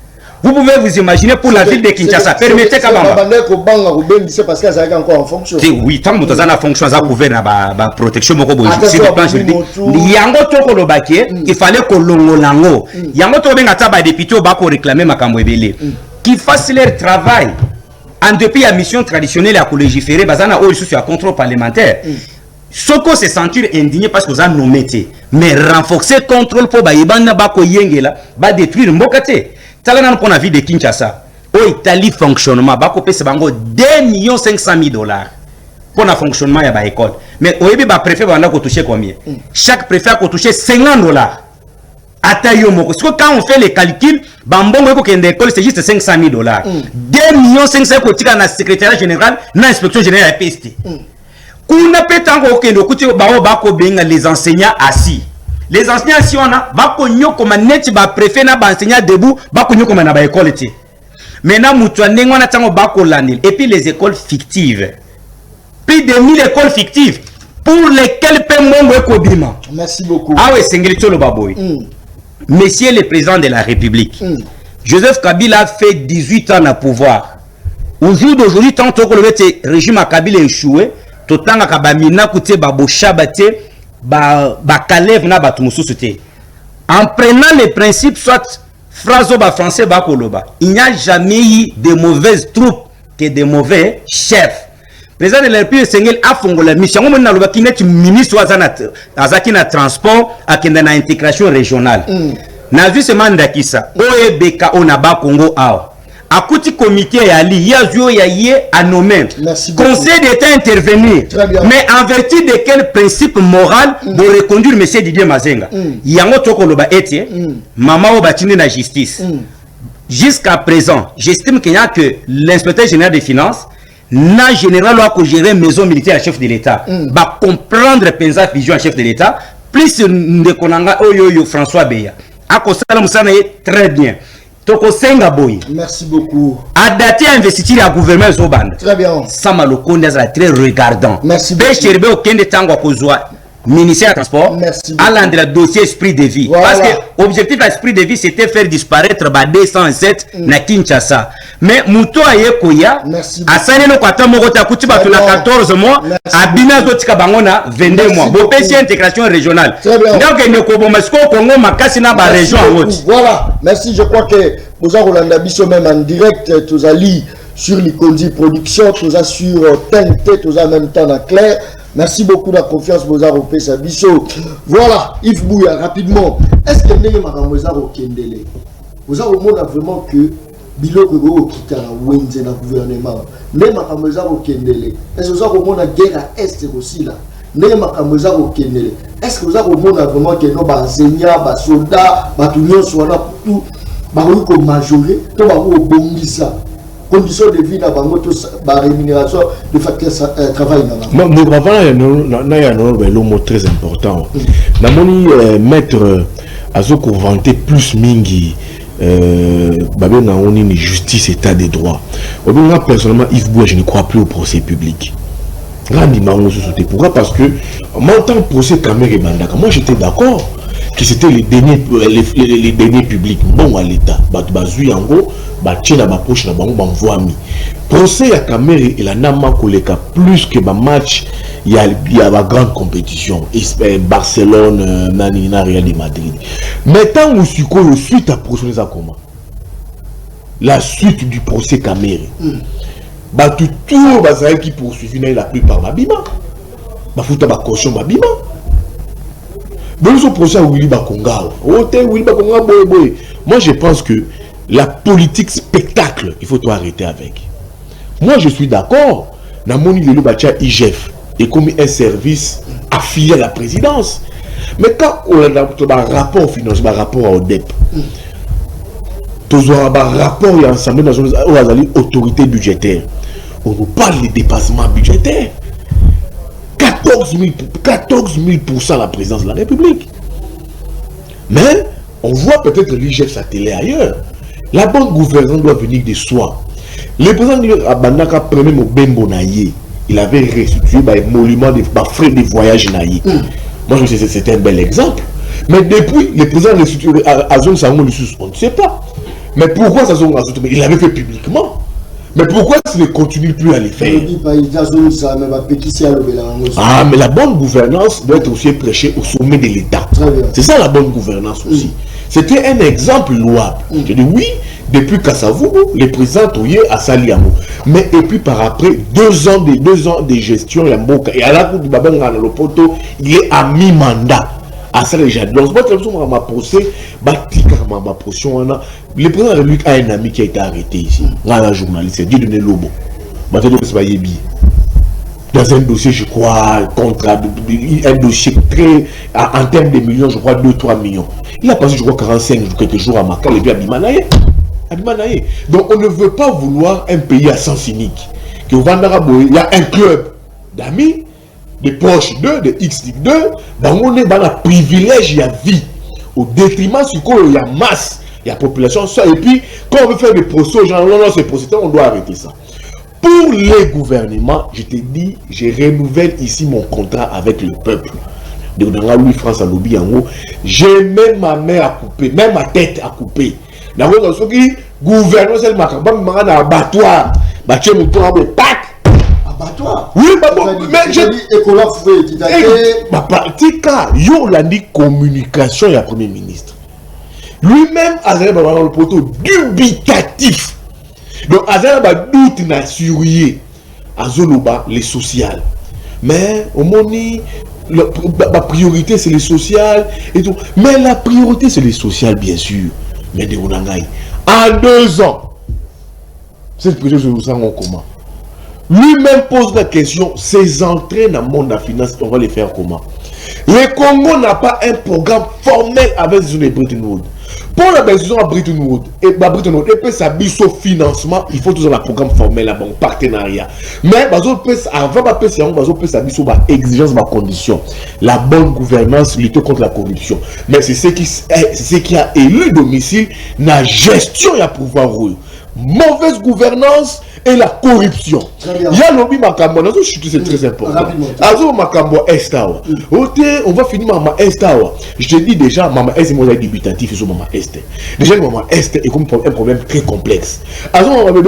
Vous pouvez vous imaginer pour la ville de Kinshasa. Permettez Kabamba. Parce qu'elle est encore en fonction. Oui, tant que vous avez en fonction, ça couvert la protection. Sur le plan juridique. Yango toko lo baké, il fallait que l'ongolango. Yango toko benga taba député au bako réclamer ma kamwebele. Qui fassent leur travail. En dépit de la mission traditionnelle à légiférer, bazana ou sur un contrôle parlementaire. Soko se sentir indigné parce que vous avez nommé. Mais renforcer le contrôle pour baïbana bako yengela, ba détruire mbokate. Talana pour la vie de Kinshasa. Au Italie fonctionnement, bako pese bango $2,500,000 pour le fonctionnement de l'école. Mais au Ebi ba préfet banda ko toucher combien? Chaque préfet a touché $50. Atayomoko. Parce que quand on fait les calculs, bambongo ko kende école c'est juste $500,000. $2,500,000 ko tika na secrétaire général, na inspection générale de PST. Kuna petango okendo kuti bao bako benga les enseignants assis. Les enseignants si on a bako nyoko maneti ba préfet na ba enseignants debout bako nyoko na ba école ti. Maintenant mutu ndengo na tango bako landil et puis les écoles fictives. Plus de 1000 écoles fictives pour lesquelles pemongo ekobima. Merci beaucoup. Ah ouais, Sengelito le baboy. Monsieur le président de la République. Joseph Kabila a fait 18 ans à pouvoir. Au jour d'aujourd'hui tant que le régime à Kabila échoué, totanga kabamina koute babo shabate ba kalev na batu mususu te. En prenant les principes soit phrase ba français ba koloba, il n'y a jamais eu de mauvaises troupes que de mauvais chefs. Président de la République Sengel a fongo la mission on na loba kinet ministre azaki na transport akenda na intégration régionale. Na vu ce mandat kisa OEBK on a ba Congo aw. Akuti comité yali yazo yaye a nommé conseil d'état intervenir mais en vertu de quel principe moral de reconduire monsieur Didier Mazenga yango tokoloba ete mama o batindi na justice jusqu'à présent j'estime qu'il y a que l'inspecteur général des finances na général doit gérer maison militaire à chef de l'état va comprendre penza vision à chef de l'état plus de konanga oyo François Beya akosala musana très bien. Merci beaucoup. A daté à investir à gouvernement Zoband. Très bien. Sama Lokonde est très regardant. Merci beaucoup. Cherbe au Kende Tango Kozwa, ministère du Transport, allant de la dossier esprit de vie. Voilà. Parce que l'objectif de l'esprit de vie, c'était faire disparaître 207 na Kinshasa. Mais Mouto Ayekoya, à Saneno Kwata Mogota Kutiba na 14 mois, à Bina Zotika Bangona 22 mois. Bon, PC intégration régionale. Donc, il y a Congo, Makasina, la région en haute. Voilà, merci. Je crois que vous avez Bisso même en direct, tous allez sur l'Ikondi Production, tous sur TNT, tous en même temps à Claire. Merci beaucoup de la confiance que vous avez fait ça. Voilà, Yves Bouya, rapidement. Est-ce que vous avez Kendele? Vous avez vraiment que Bilo Kego quitte la Wenze dans le gouvernement. Même à Kendele. Est-ce que vous avez une guerre à Est aussi là? Même à Kendele. Est-ce que vous avez vraiment que nos enseignants, les soldats, les unions soient là pour tout? Vous majoré, tout va vous bondir conditions de vie dans la rémunération de facteur travail. Mais avant, il y a un mot très important. Maître Azoko vanté plus mingi une justice état de droit. Moi personnellement, Yves Bouya, je ne crois plus au procès public. Pourquoi? Parce que moi, en tant que procès Kamere Bandaka, moi j'étais d'accord que c'était les deniers publics bon à l'état. Bazui en gros, tient ma poche na bango m'envoie mi. Procès à Kamere et la nama koleka plus que ma match il y a la grande compétition Barcelone Nanina Real de Madrid. Mais tant où suko suite à procès à comment la suite du procès Kamere. Tout bazai qui poursuivi la plupart babima. Bafuta ba caution babima. Moi je pense que la politique spectacle, il faut tout arrêter avec. Moi je suis d'accord. Namoni Lelo Bacha IGF est comme un service affilié à la présidence. Mais quand on a un rapport financier, un rapport à ODEP, un rapport et ensemble dans une autorité budgétaire, on nous parle des dépassements budgétaires. 14 000% la présidence de la République. Mais on voit peut-être l'IGF s'atteler ailleurs. La bonne gouvernance doit venir de soi. Le président de Abanaka, premier Mobembo Naye, il avait restitué les monuments de frais de voyage Naye. Moi je sais que c'était un bel exemple. Mais depuis, le président de restitué à Zone Sango, on ne sait pas. Mais pourquoi ça Zone Sango? Il l'avait fait publiquement. Mais pourquoi il ne continue plus à les faire? Ah, mais la bonne gouvernance doit être aussi prêchée au sommet de l'État. C'est ça la bonne gouvernance aussi. C'était un exemple louable. Je dis oui, depuis Kassavougou, le président Touye a Saliamo. Mais et puis par après, 2 ans de gestion, et à la cour du Babanga dans le poteau, il est à mi-mandat. À ça, les gens. Donc, moi, je m'a procès, ma portion, le président de la République a un ami qui a été arrêté ici. Un journaliste, Dieu donné Lobo. Dans un dossier, je crois, un dossier très, en termes de millions, je crois 2-3 millions. Il a passé, je crois, 45 quelques jours à Makal et puis à Bimanaye. Donc, on ne veut pas vouloir un pays à sens unique. Il y a un club d'amis, de Porsche 2, de X2, on est dans le privilège, il y a vie. Au détriment, il y a masse, il y a population. Et puis, quand on veut faire des procès, genre, non, c'est procès, on doit arrêter ça. Pour les gouvernements, je te dis, je renouvelle ici mon contrat avec le peuple. De Louis France à lobby en haut. J'ai même ma main à couper, même ma tête à couper. Dans le gouvernement, c'est le macabre, un abattoir. Bâtir mon tour à pack. Abattoir? Oui, mais je dis. Il y a dit communication, il y a Premier ministre. Lui-même, Azali dans le poteau dubitatif. Donc, Azali a doute n'a surrié. Azoloba, les sociales. Mais, au moni, la priorité, c'est les sociales et tout. Mais la priorité, c'est les sociales, bien sûr. Mais de Ounangaï. En 2 ans, Ce projet, je vous sens en comment? Lui-même pose la question, ses entrées dans le monde de la finance, on va les faire comment? Le Congo n'a pas un programme formel avec les Bretton Woods. Pour la décision à Bretton Woods, et peut s'habiller au financement, il faut toujours un programme formel là, bon, partenariat. Mais avant de s'habiller sur la exigence, ma condition, la bonne gouvernance, lutter contre la corruption. Mais c'est ce qui a élu domicile, la gestion et à pouvoir. Mauvaise gouvernance et la corruption. Il y a lobby Makambo, c'est très important. Azo Makambo Estawa. On va finir Mama Estawa. Je te dis déjà, Mama Est est moins débutatif sur Mama Est. Déjà, Mama Est est comme un problème très complexe. Azo Mama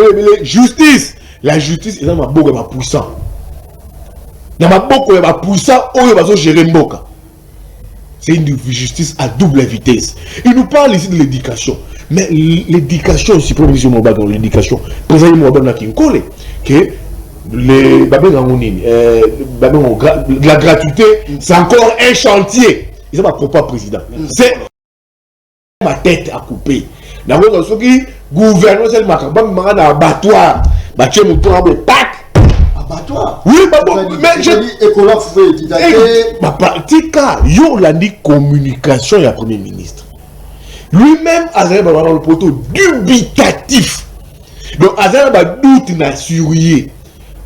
justice. La justice est dans ma boca ma puissant. Dans ma boca ma puissant, on va gérer Mboka. C'est une justice à double vitesse. Il nous parle ici de l'éducation. Mais l'éducation, si pour M. Moba dans l'éducation, président Moba n'a qu'une colle, que la gratuité, c'est encore un chantier. Il n'est pas propre président. C'est ma tête à couper. D'abord, ce qui gouverne, c'est le macabre, abattoir. Bâtir mon tour de Pâques. Abattoir? Oui, mais je dis, écologue, vous dit, ma partie, il y a une communication, il y a Premier ministre. Lui-même, Azar va dans le poteau dubitatif. Donc, Azar va doute na surrier.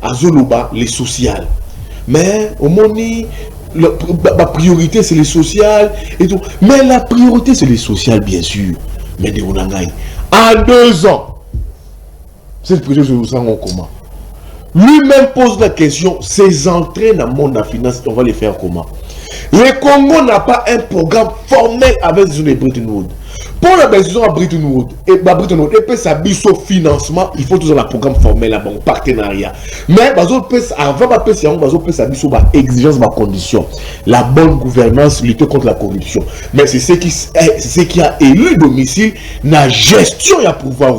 Azoloba, les sociales. Mais, au moment la priorité, c'est les sociales et tout. Mais la priorité, c'est les sociales, bien sûr. Mais de Onangaï. En 2 ans, c'est le projet, je vous sens en comment. Lui-même pose la question, ses entrées dans le monde de la finance, on va les faire comment? Le Congo n'a pas un programme formel avec les Bretton Woods. Pour la décision à Bretton Woods, et peut s'habiller au financement, il faut toujours un programme formel là, bon, partenariat. Mais avant de s'habiller sur la exigence, ma condition, la bonne gouvernance, lutter contre la corruption. Mais c'est ce qui a élu domicile, la gestion et à pouvoir.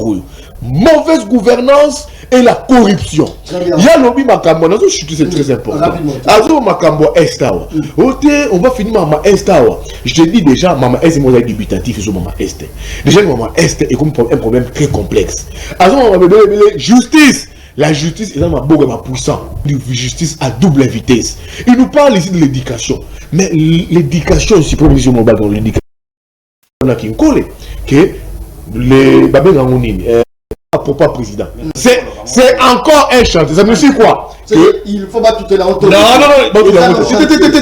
Mauvaise gouvernance et la corruption. Il y a lobby Makambo, c'est très important. Azo Makambo Estawa. On va finir Mama Estawa. Je te dis déjà, Mama Est est moins débutatif sur Mama Est. Déjà, Mama Est est comme un problème très complexe. Azo Mama justice. La justice est dans ma boca ma puissant. Une justice à double vitesse. Il nous parle ici de l'éducation. Mais l'éducation, si pour M. Moba dans l'éducation, on a qu'une colle. Que les babés dans mon propre président. C'est encore un chantier. Ça me dit quoi? Il faut pas tout la autorité. Non,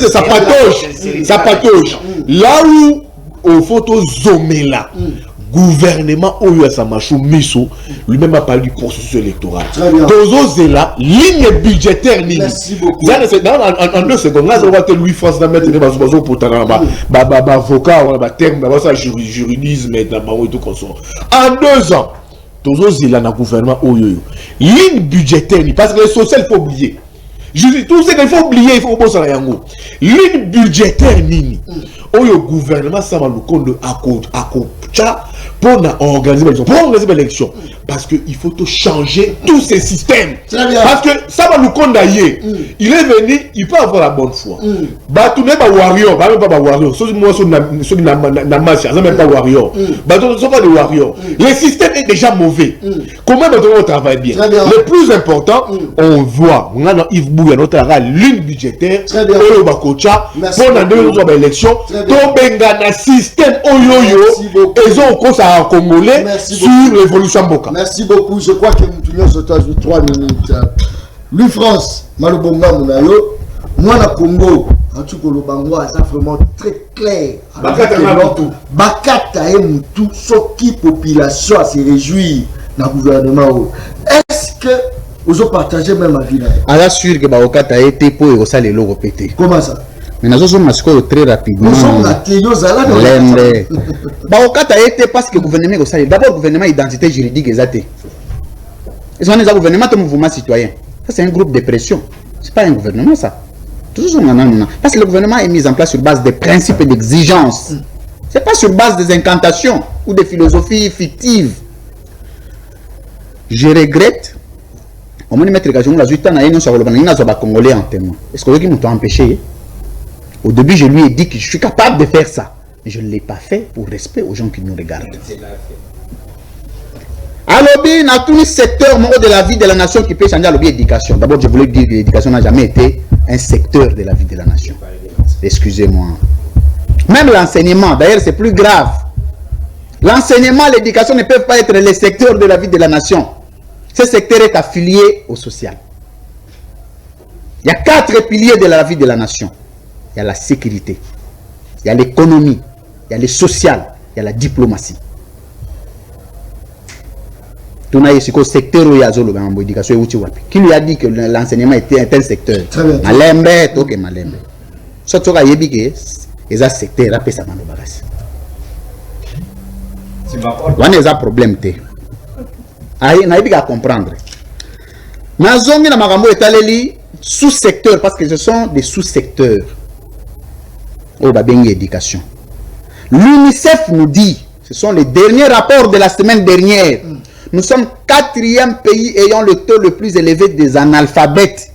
ça patauge. Ça patauge. Là où, au photo zoomé là, gouvernement Oyo Asamacho Miso, lui-même a parlé du processus électoral. Tozo là, ligne budgétaire. Merci beaucoup. En 2 secondes, là, on va te Louis France dans mettre des bases pour avocat, terme, juridisme, et tout comme ça. En 2 ans, Tozo là, dans le gouvernement Oyo. Ligne budgétaire, parce que les social, il faut oublier. Je dis tout ce qu'il faut oublier, il faut penser à Yango. Ligne budgétaire, Nini. Oyo gouvernement, ça va le compte de Akocha pour organiser l'élection. Parce qu'il faut changer tous ces systèmes. Parce que ça va nous condamner. Il est venu, il peut avoir la bonne foi. Tout n'est pas warrior, même pas warrior. Ceux qui n'ont même pas warrior. Ne sont pas des warriors. Le système est déjà mauvais. Comment on travaille bien? Le plus important, on voit, on a dans Yves Bouya, notre ligne budgétaire, Oyo Bakocha, pour la élection, Tobenga na système Oyoyo, et ont cause à Congolais sur l'évolution Boka. Merci beaucoup. Je crois que nous tournons sur 3 minutes. Louis France, Malobonga Mounayo, moi na Congo, en tout cas le Bangwa, c'est vraiment très clair. Bakata et Moutou, ce qui population se réjouit dans le gouvernement. Est-ce que vous avez partagé même avis là? Alors sûr que Bakata a été pour et ça les lots répétés. Comment ça? Mais nous sommes très rapidement. Nous sommes ratés. Bakata a été parce que le gouvernement est salé. D'abord, le gouvernement identité juridique est athée. Et c'est un gouvernement de mouvement citoyen. Ça, c'est un groupe de pression. Ce n'est pas un gouvernement, ça. Parce que le gouvernement est mis en place sur base des principes et d'exigences. Ce n'est pas sur base des incantations ou des philosophies fictives. Je regrette. Au moins, mettre l'occasion de la suite, Congolais en témoin. Est-ce que vous m'ont empêché? Au début, je lui ai dit que je suis capable de faire ça. Mais je ne l'ai pas fait pour respect aux gens qui nous regardent. Alors, il y a tout un secteur de la vie de la nation qui peut changer l'éducation. D'abord, je voulais dire que l'éducation n'a jamais été un secteur de la vie de la nation. Excusez-moi. Même l'enseignement, d'ailleurs, c'est plus grave. L'enseignement, l'éducation ne peuvent pas être les secteurs de la vie de la nation. Ce secteur est affilié au social. Il y a 4 piliers de la vie de la nation. Il y a la sécurité, il y a l'économie, il y a le social, il y a la diplomatie. Tout le secteur où il y a l'éducation. Qui lui a dit que l'enseignement était un secteur? Malembe, ok, Malembe. Surtout qu'il y a un secteur, il y a un secteur. Il y a un problème. Il y a un comprendre. Nazongi na magambo etaleli sous-secteurs parce que ce sont des sous-secteurs. Oh, babengi éducation. L'UNICEF nous dit, ce sont les derniers rapports de la semaine dernière. Nous sommes 4e pays ayant le taux le plus élevé des analphabètes.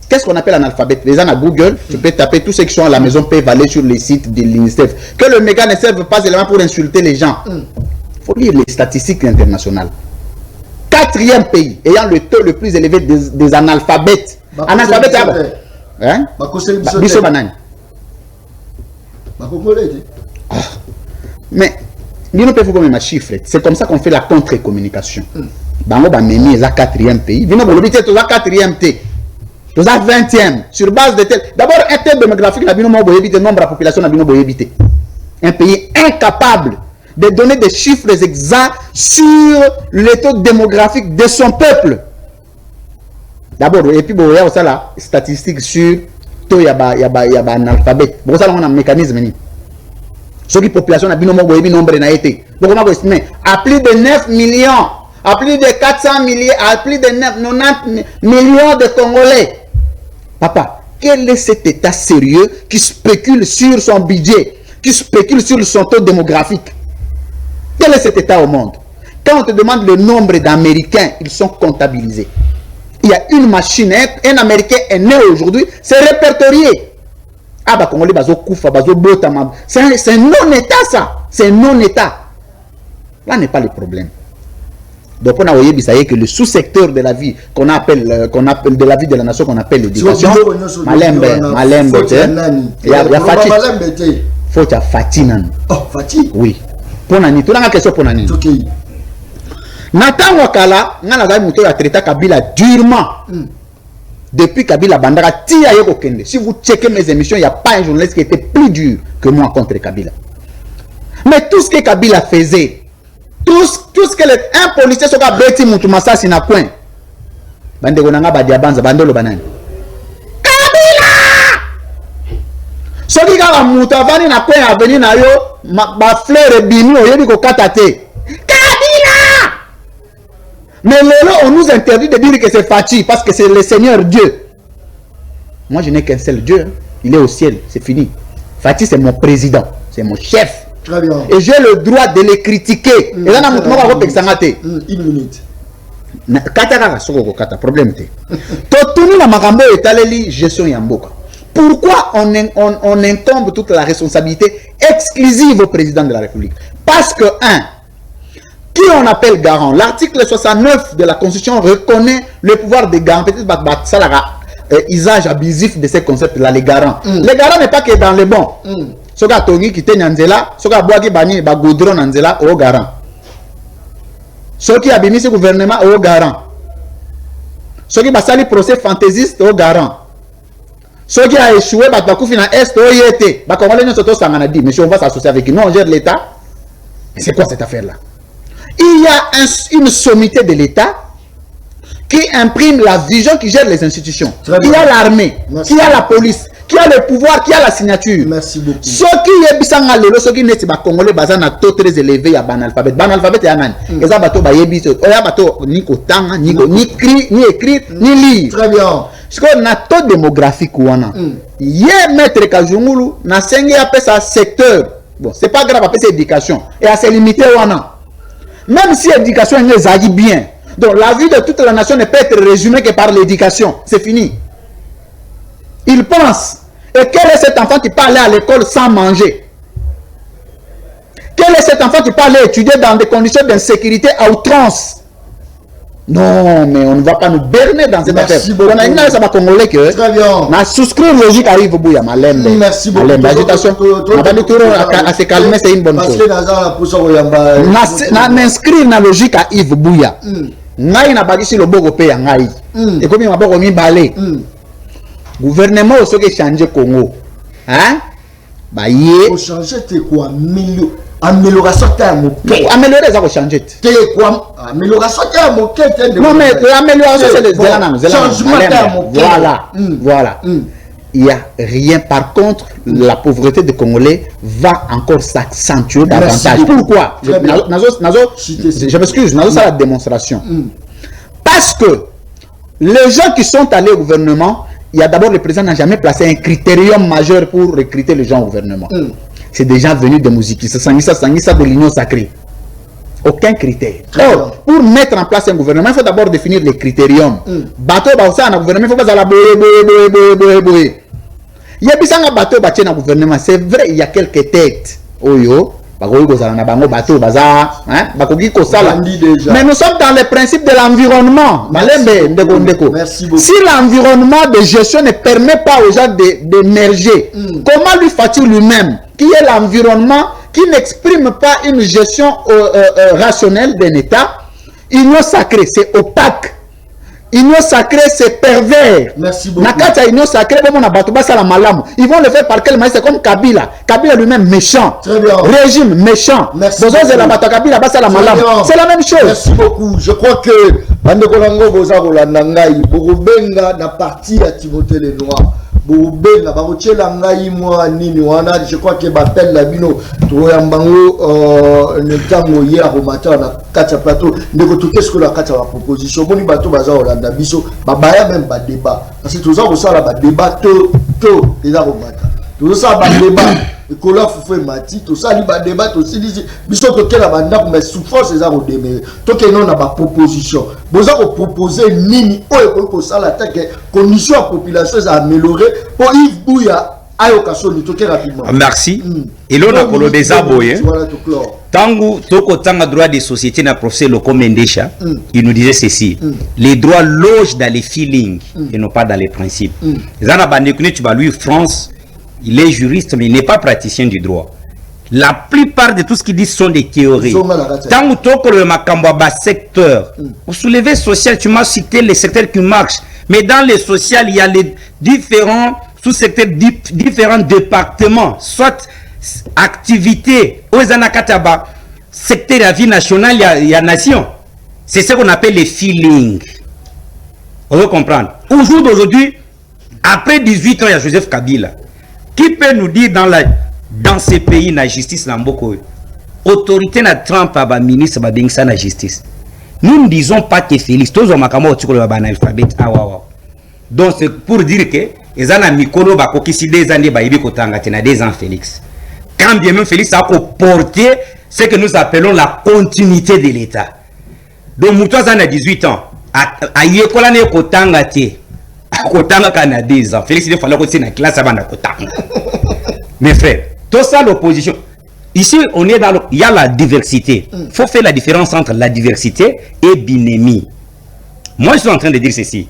Qu'est-ce qu'on appelle analphabète? Les gens à Google, tu peux taper, tous ceux qui sont à la maison peuvent aller sur les sites de l'UNICEF. Que le méga ne serve pas seulement pour insulter les gens. Il faut lire les statistiques internationales. 4e pays ayant le taux le plus élevé des analphabètes. Analphabète, hein? Biso banane. Mais nous ne pouvons pas mettre chiffre. C'est comme ça qu'on fait la contre-communication. Bango Bamemi est 4e pays. Nous avons 4e pays. Nous avons 20e. Sur base de tel. D'abord, un tel démographique, le nombre de la population n'a pas évité. Un pays incapable de donner des chiffres exacts sur le taux démographique de son peuple. D'abord, et puis, il y a aussi la statistique sur le taux analphabète. Il y a un mécanisme. Ce qui population a bien nombre n'a été. Donc, on a estimé à plus de 9 millions, à plus de 400 millions, à plus de 90 millions de Congolais. Papa, quel est cet État sérieux qui spécule sur son budget, qui spécule sur son taux démographique? Quel est cet État au monde? Quand on te demande le nombre d'Américains, ils sont comptabilisés. Il y a une machine, un Américain est né aujourd'hui, c'est répertorié. Ah bah Congolais, bazo koufa, bazo botama. C'est un non-État ça. C'est un non-État. Là n'est pas le problème. Donc on a voyé ça y est que le sous-secteur de la vie qu'on appelle de la vie de la nation qu'on appelle l'éducation, malembe, il y a Fati. Faut qu'il y a Fati nan. Oh, Fati. Oui. Pour nani, tu as une question pour nani. OK. Nathan Wakala, ngana ga muto ya traité Kabila durement. Depuis Kabila Bandara, tia yoko kende. Si vous checkez mes émissions, il n'y a pas un journaliste qui était plus dur que moi contre Kabila. Mais tout ce que Kabila faisait, tout ce que un policier soka beti mutumasa sina coin. Bande gonanga ba diabanza bandolo banani. Kabila! Soki ka mutavani na coin avenir na yo, ba fleur bini oyebi ko katate. Kabila! Mais lelo, on nous interdit de dire que c'est Fati parce que c'est le Seigneur Dieu. Moi, je n'ai qu'un seul Dieu. Il est au ciel. C'est fini. Fati, c'est mon président. C'est mon chef. Très bien. Et j'ai le droit de les critiquer. Et là, une minute. Pourquoi on incombe toute la responsabilité exclusive au président de la République? Parce que, qui on appelle garant? L'article 69 de la Constitution reconnaît le pouvoir des garants. Peut-être ça usage abusif de ces concepts-là, les garants. Les garants n'est pas que dans les bons. Ce qui a togi qui est Nzela, ce qui a boagi bani ba goudron Nzela au garant. Ce qui a béni ce gouvernement au garant. Ce qui a sali procès fantaisiste au garant. Ce qui a échoué ba koufi na est au yete. Ba Congolais ne s'auto sanganadi, mais si on va s'associer avec nous, on gère l'État. C'est quoi cette affaire-là? Il y a une sommité de l'État qui imprime la vision, qui gère les institutions. Il y a l'armée, qui a la police, qui a le pouvoir, qui a la signature. Merci beaucoup. Ce qui est bisanga lelo, ce qui n'est pas congolais, bazan a taux très élevé à banalphabète. Banalphabète est un les abato bayebi, oyabato ni kotanga, ni écrit, ni écrit, ni lire. Très bien. Ce qu'on a taux démographique ou on a. Hier maître Kazungulu na sengi appelle ça secteur. Bon, c'est pas grave, appelle ça éducation. Et à se limiter ou on a. Même si l'éducation est agit bien. Donc la vie de toute la nation ne peut être résumée que par l'éducation. C'est fini. Il pense. Et quel est cet enfant qui peut aller à l'école sans manger? Quel est cet enfant qui peut aller étudier dans des conditions d'insécurité à outrance? Non, mais on ne va pas nous berner dans cette affaire. On a une ça va congolais que. Très bien. Ma souscrire logique arrive au bout, ma lembe. Merci beaucoup. L'agitation. On va dire à se calmer, c'est une bonne chose. N'inscrire na logique à Yves Bouya. Ngai na bagisi le bogo pe ngai. Et comme il m'a bogo mi balé. Gouvernement au qui changer Congo. Hein? Bah yé. Pour changer t'es quoi? Amélioration terme. Améliorer ça va changer. T'es quoi? Amélioration terme. Non mais l'amélioration c'est les changement terme. Voilà. Il n'y a rien. Par contre, la pauvreté des Congolais va encore s'accentuer davantage. Pourquoi? Je m'excuse, c'est la démonstration. Parce que les gens qui sont allés au gouvernement, il y a d'abord le président n'a jamais placé un critérium majeur pour recruter les gens au gouvernement. C'est des gens venus de musique, ça de l'union sacrée. Aucun critère. Or, pour mettre en place un gouvernement, il faut d'abord définir les critériums. Bateau, un gouvernement, il faut pas boye. Il y a des bateaux dans le gouvernement. C'est vrai, il y a quelques têtes. Mais nous sommes dans le principe de l'environnement. Si l'environnement de gestion ne permet pas aux gens d'émerger, comment lui faut-il lui-même, qui est l'environnement qui n'exprime pas une gestion rationnelle d'un État? Union sacrée, c'est opaque. Union sacrée, c'est pervers. Merci beaucoup. Nakata union sacrée, ils vont le faire par quel moyen? C'est comme Kabila. Kabila lui-même méchant. Très bien. Régime méchant. Merci. C'est la même chose. Merci beaucoup. Je crois que Bandekolango Boza Rolandangai, Borubenga na partie à Timothée Lenoir. Borubenga, Barochela Ngai moi Nini Wana, je crois que Bappel Labino, Toyambango, Netango hier au matin na Katia Plateau, qu'est-ce que la Katia la proposition? Boni Bato Baza Rolanda Biso, Babaya même pas débat. Parce que tout ça, ça là, débat, les aromata. Tout ça, débat. Et que là, il faut mati, tout ça, il va débattre aussi. Biso, que la bande, mais souffrance, les arômes démérés. Tout que non, on a pas proposition. Vous avez proposé mini, pour ça, la condition à la population à améliorer pour Yves Bouya. Merci. Et là, on a pour le désaboué. Tangu toko tanga droit des sociétés na professeur Loko Mendesha, il nous disait ceci: les droits logent dans les feelings et non pas dans les principes. Zana Bandekune, tu vas lui France, il est juriste mais il n'est pas praticien du droit. La plupart de tout ce qu'il dit sont des théories. Tangu toko le makamba bas secteur. Pour soulever social, tu m'as cité les secteurs qui marchent, mais dans les social il y a les différents sous-secteurs, différents départements, soit activités, aux anakataba, secteur de la vie nationale, il y a nation. C'est ce qu'on appelle les feelings. On veut comprendre. Au jour d'aujourd'hui, après 18 ans, il y a Joseph Kabila. Qui peut nous dire dans ces pays, la justice, autorité na Trump, ministre, la justice. Nous ne disons pas que Félix, tous les alphabet. Donc c'est pour dire que les ans mikolo bakokisi des années baïbi kotanga tena des ans Félix. Quand bien même Félix a porté ce que nous appelons la continuité de l'État. Donc Moutoua a 18 ans. A yekola ne kotanga te. Kotanga kana 10 ans. Félix il fallait que c'est la classe avant de kotanga. Mes frères, tout ça l'opposition. Ici on est dans il y a la diversité. Faut faire la différence entre la diversité et binémie. Moi je suis en train de dire ceci.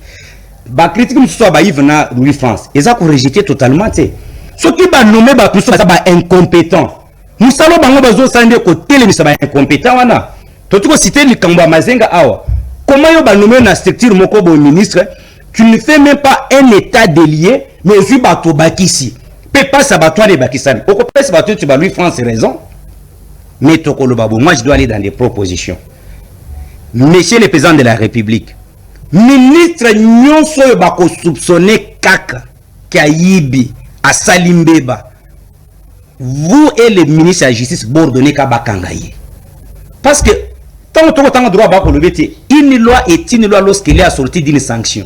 Ba critique nous soit ba Yves Louis France et ça qu'on rejeter totalement ce qui va nommer ba tout ça ba incompétent nous salo bango bazo sande ko télé ça ba incompétent wana to tu ko citer le Kamba Mazenga awa comment yo ba nommer na structure moko bo ministre tu ne fais même pas un état délié mais aussi ba to bakisi peut pas ça ba toi les bakisani au côté ça ba tu ba Louis France raison mais to ko lo babo moi je dois aller dans des propositions. Monsieur le président de la République, ministre nyonso bako soupçonner kaka Kayibi à Salimbeba, vous et le ministre de la justice bordonné kabakangaye parce que tant droit bako le bete une loi est une loi lorsqu'elle est sortie d'une sanction.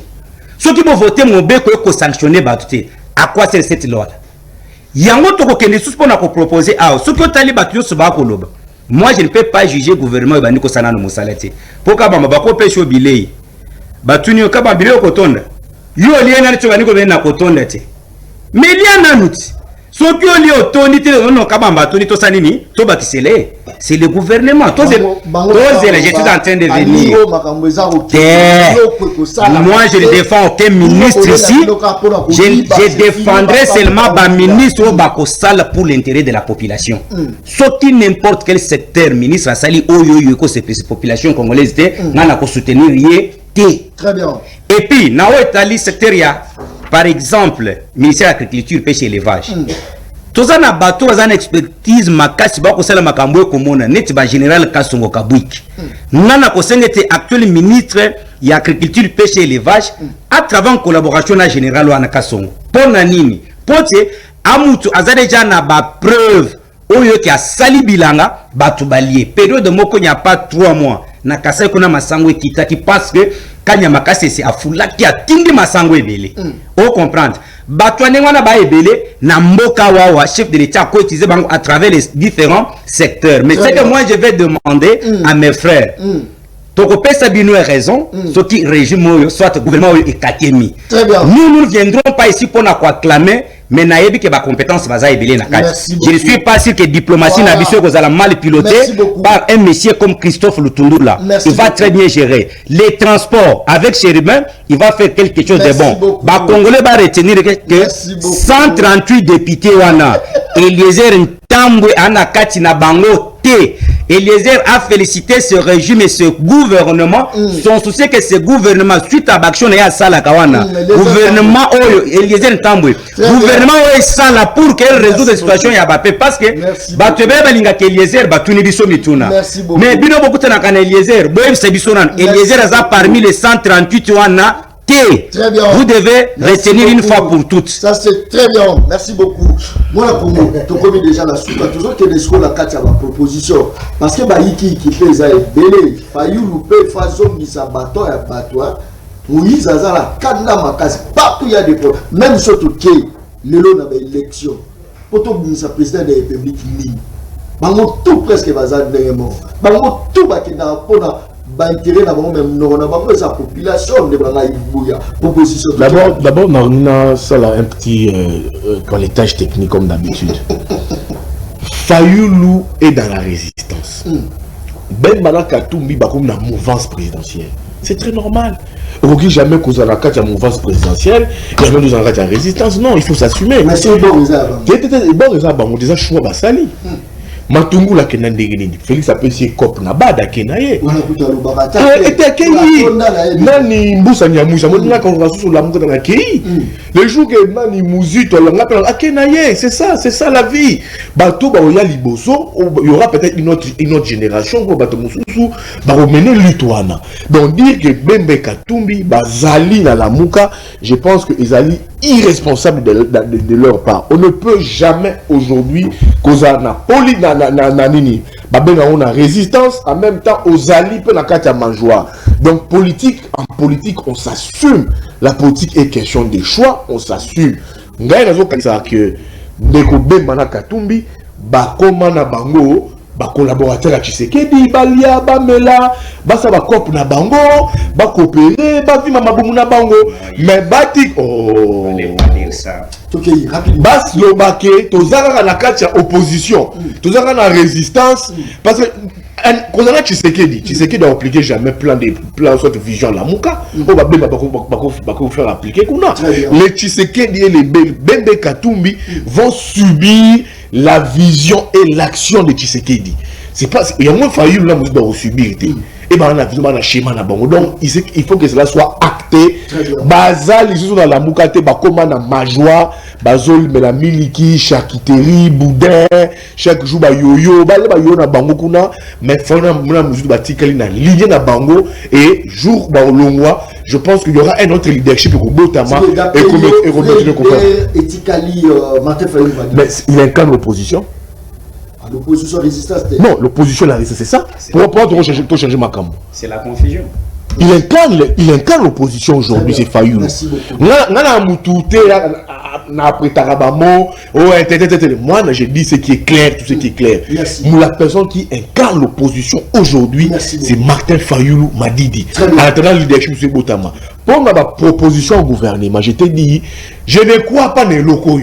Ceux qui vont voter mon beko ko sanctionner batute à quoi sert cette loi là yango toko kende suspend ko proposer ah ceux qui tali batu so bako loba moi je ne peux pas juger gouvernement bani ko sana no musalati poka bamba bako pesho bilei batuni okaba bilei kotonda yo liena ncho bani ko bena kotonda te mais liena nuti Ce qui est lié au Tony, c'est le gouvernement. Je suis en train de venir. Moi, je ne défends aucun ministre ici. Je défendrai seulement le ministre pour l'intérêt de la population. Sauf que n'importe quel secteur, ministre a sali cette population congolaise, n'a pas soutenir. Très bien. Et puis, dans le secteur, par exemple, ministère de l'Agriculture, Pêche et Élevage. Tout ça, il y a une expertise, makasi ba kosala makambo komona neti ba général Kasongo Kabwiki. Nana kosenge te actuel ministre de l'Agriculture, Pêche et Élevage à travers une collaboration avec général Wana Kasongo. Pour nini? Pour que amutu azadeja na ba preuve oyo ki a sali bilanga batu balie. Période de moko n'y a pas 3 mois. Na kasai kuna masango kitaki parce que kanya makasi c'est afula ki atindi masango ebele. On comprendre. Batouane wana ba ebele na mboka wawa chef de l'état ko utiliser bango à travers les différents secteurs. Mais c'est que moi je vais demander à mes frères. Toko pesa bino raison, ce qui régime soit gouvernement et Kakemi. Nous ne viendrons pas ici pour acclamer mais naïbi que ba compétence baza ebele na kati. Je ne suis pas sûr que diplomatie na biso kozala mal pilotée par un monsieur comme Christophe Lutundula. Il va très bien gérer les transports avec Chérubin, il va faire quelque chose de bon. Ba Congolais va retenir que 138 députés wana Eliezer Ntambwe ana kati na bango te. Eliezer a félicité ce régime et ce gouvernement. Son souci que ce gouvernement, suite à l'action de Sala Kawana, gouvernement Eliezer Ntambwe, gouvernement Sala pour qu'elle résoudre la situation ya Bape parce que Batebe Balinga Eliezer Batuni Biso Mituna. Mais Bino beaucoup na kan Eliezer, Boem Sebisonan, Eliezer a parmi les 138 wana. Très bien. Vous devez retenir une fois pour toutes. Ça c'est très bien. Merci beaucoup. Moi pour moi, tu connais déjà la suite. Toujours que les scores la carte à ma proposition. Parce que Baïki qui fait ça est belé. Fayu loupé façon qui s'abattoir et abattoir. Oui, ça la kanda makasi. Partout il y a des problèmes. Même surtout que le lot n'a pas élection. Pour tout ministre président de la République libre. Bango tout presque bazar dernièrement. Bango tout bakina pona. D'abord, on a ça là un petit collectage technique comme d'habitude. Fayoulou est dans la résistance. Ben Malaka Toumbi Bakoum dans la mouvance présidentielle. C'est très normal. On ne jamais cause à la carte de mouvance présidentielle, jamais nous en la résistance. Non, il faut s'assumer. Mais c'est bon, on déjà choix Basali. Matungu la kenandegeni Félix Apesi cop na bada kenaye était accueilli nani mbusa nyamusa modina quand on sur la montagne na kei le jour que nani muzito la ngapela akenaye c'est ça la vie bato ba oya liboso il y aura peut-être une autre génération ko bato mususu ba mener lutoana donc dire que Bembe Katumbi bazali na la muka je pense que Ezali irresponsable de leur part. On ne peut jamais aujourd'hui causer na poli na nini babenga on a résistance en même temps aux alliés peut la carte à manjoa. Donc en politique on s'assume. La politique est question des choix, on s'assume. Ngai raison comme ça que Ndeko Bemba na Katumbi ba koma na bango ba collaborateur à Tshisekedi balia bamela basa ba cop na bango ba coopérer ba vima mabumu na bango mais batik bas lobake tozaka na kati ya opposition tozaka na résistance parce que quand on a Tshisekedi doit appliquer jamais plan soit vision la muka on va bien faire appliquer kuna les Tshisekedi et les Bembe Katumbi vont subir la vision et l'action de Tshisekedi. C'est pas il y a moins failli là vous doit subir et ben on a besoin d'un schéma na bango donc il faut que cela soit acté bazal ils sont dans la mukate ba comment na majwa bazol mais la miliki charcuterie boudin chaque jour ba yoyo ba yo na bango kuna mais fona muna muzu ba tikali na ligne na bango et jour ba olongwa je pense qu'il y aura un autre leadership pour Botama et remettre le confort. Mais il incarne l'opposition. L'opposition résistance. Non, l'opposition la résistance, c'est ça. Pourquoi changer ma cam? C'est la confusion. Il incarne l'opposition aujourd'hui, c'est Fayou. Merci beaucoup. Moi, je dis ce qui est clair, tout ce qui est clair. La personne qui incarne l'opposition aujourd'hui, c'est Martin Fayulu Madidi. En attendant le leadership, c'est Botama. Pour ma proposition au gouvernement, je te dis, je ne crois pas dans les locaux.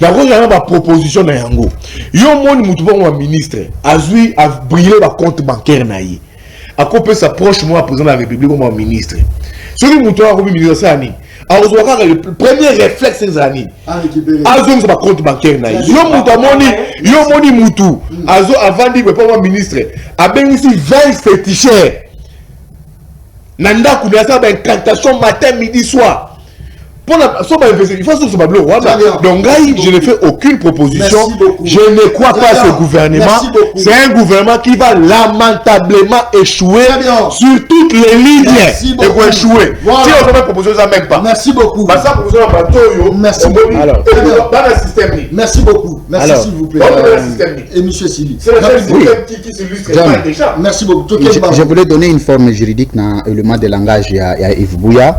Il y a une proposition dans Yango. Il y a un ministre a brillé le compte bancaire. À côté sa proche, moi, président de la République, comme ministre. Celui qui a ministre, le premier réflexe, c'est Zani. Azo sa compte bancaire. Il y a un moutou. Azo avant de pas ministre. A bien ici 20 féticheurs. Nanda Kouniasa, incantation matin, midi, soir. Pour la il faut se babler. Donc, je ne fais aucune proposition. Je ne crois pas à ce gouvernement. C'est un gouvernement qui va lamentablement échouer sur toutes les lignes. Et pour échouer. Si on fait une proposition, ça ne même pas. Merci beaucoup. Merci beaucoup. Merci beaucoup. Merci s'il vous plaît. Et monsieur Sili. C'est le système qui s'illustre déjà. Merci beaucoup. Je voulais donner une forme juridique dans l'élément de langage à Yves Bouya.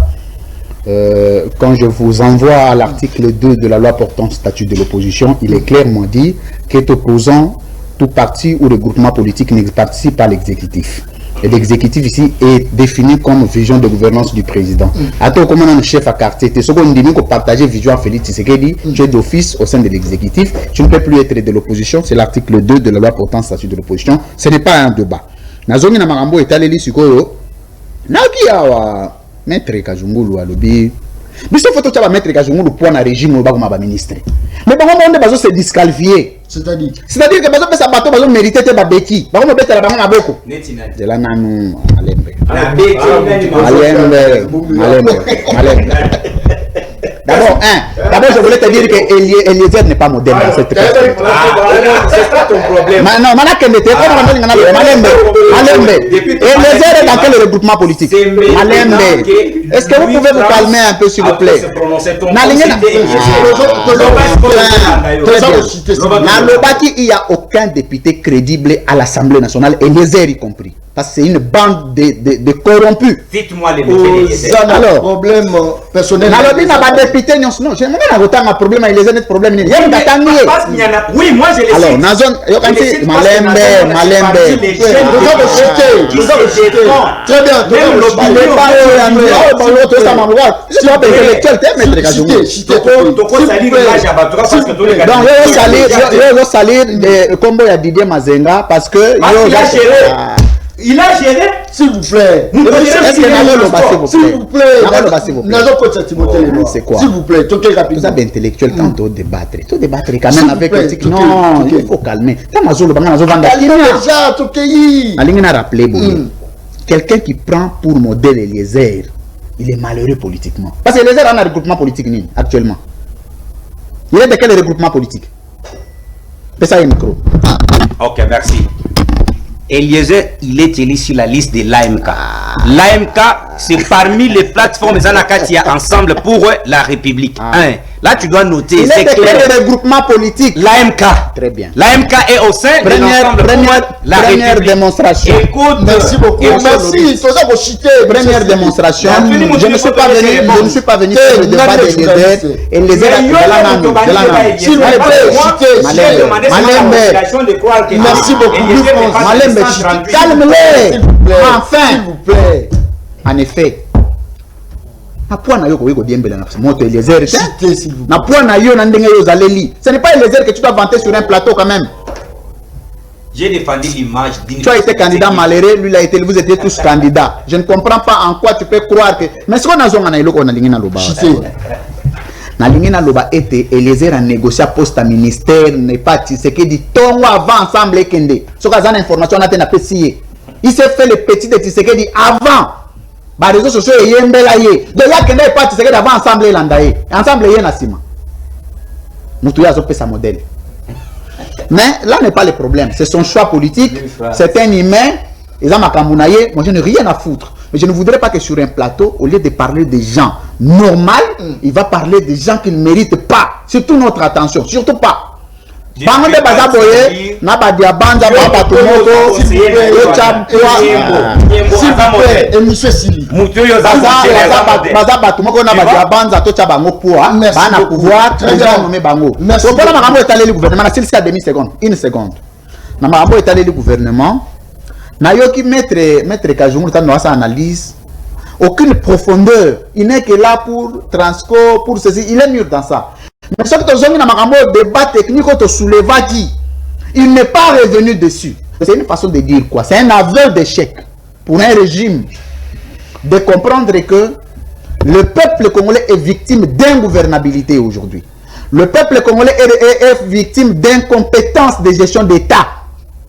Quand je vous envoie à l'article 2 de la loi portant statut de l'opposition, il est clairement dit qu'est opposant tout parti ou regroupement politique ne participe pas à l'exécutif. Et l'exécutif ici est défini comme vision de gouvernance du président. Attends, comment on a un chef à quartier, c'est ce qu'on dit qu'on partage vision à Félix Tshisekedi, tu es d'office au sein de l'exécutif, tu ne peux plus être de l'opposition, c'est l'article 2 de la loi portant statut de l'opposition. Ce n'est pas un débat. Nazomi na marambo etaleli sikoyo. Naki awa Maître Kazungulu alobi biso photo taba Maître Kazungulu pour na régime au ba ministre mais bango monde bazo se disqualifier c'est-à-dire que bazo pesa bato bazo mériter te ba beki bango mo betela bango na boko de la nanu alembe D'abord, je voulais te dire que Eliezer n'est pas modèle dans cette époque. C'est ça ton problème. Non, Eliezer est dans quel regroupement politique? Malembe. Est-ce que vous pouvez vous calmer un peu, s'il vous plaît? Il n'y a aucun député crédible à l'Assemblée nationale, Eliezer y compris. Parce que c'est une bande de corrompus. Dites-moi les métiers. Alors, problème personnel. Alors, il n'y a pas de député. Non, je n'ai pas un problème. Il y a un problème. Il y a un oui, moi je les alors, Nazon, Malembe. Très bien. Il a géré. S'il vous plaît. S'il vous plaît. C'est quoi? S'il vous plaît. Vous avez intellectuel quand on débattre. Tout débattre quand même avec critique. Non, il faut calmer. Quelqu'un qui prend pour modèle Eliezer, il est malheureux politiquement. Parce que Eliezer a un regroupement politique actuellement. Il est de quel regroupement politique? Ça y est, micro. Ok, merci. Eliezer, il est élu sur la liste de l'AMK. L'AMK, c'est parmi les plateformes qui a ensemble pour la République. Là, tu dois noter. Il est de quel regroupement politique? L'AMK. Très bien. L'AMK est au sein de l'ensemble pour la République. Première démonstration. Écoute, merci beaucoup. Merci. Première démonstration. Je ne suis pas venu faire le débat d'Eliezer. Eliezer a s'il vous plaît. Merci beaucoup. Calme-les. Enfin. S'il vous plaît. En effet. Ce n'est pas Eliezer que tu dois vanter sur un plateau quand même. J'ai défendu l'image d'une... Tu as été candidat malheureux, lui il a été, vous étiez tous candidats. Je ne comprends pas en quoi tu peux croire que... Mais ce qu'on a dit, on a dit Loba était Eliezer a négocié poste à ministère, n'est pas Tshisekedi Tongo avant ensemble et Kende. Ce qu'on a une information, on a été apprécié. Il s'est fait le petit de Tshisekedi avant. Les réseaux sociaux et Yembelaye. De là Kende n'est pas Tshisekedi avant ensemble et Landaye. Ensemble et Nassima. Nous tous avons fait sa modèle. Mais là n'est pas le problème. C'est son choix politique. C'est un humain. Ils ont ma Kamounaye. Moi je n'ai rien à foutre. Mais je ne voudrais pas que sur un plateau, au lieu de parler des gens normaux, il va parler des gens qui ne méritent pas. Surtout notre attention. Surtout pas. Bango de Bazaboye, Nabadia Banza, Babatomoto, s'il vous plaît, et monsieur Sili. Bazabatomoko, Nabadia Banza, Tochabango Poa, Bana pouvoir, très bien nommé Bango. Merci. Donc, on a étalé le gouvernement, c'est à demi-seconde, une seconde. On a étalé le gouvernement. Nayoki maître Kazungu, tu as analyse. aucune profondeur. Il n'est que là pour Transco, pour ceci. Il est mûr dans ça. Mais ce que tu as dit dans le débat technique, tu soulèves qui il n'est pas revenu dessus. C'est une façon de dire quoi? C'est un aveu d'échec pour un régime de comprendre que le peuple congolais est victime d'ingouvernabilité aujourd'hui. Le peuple congolais est victime d'incompétence de gestion d'État.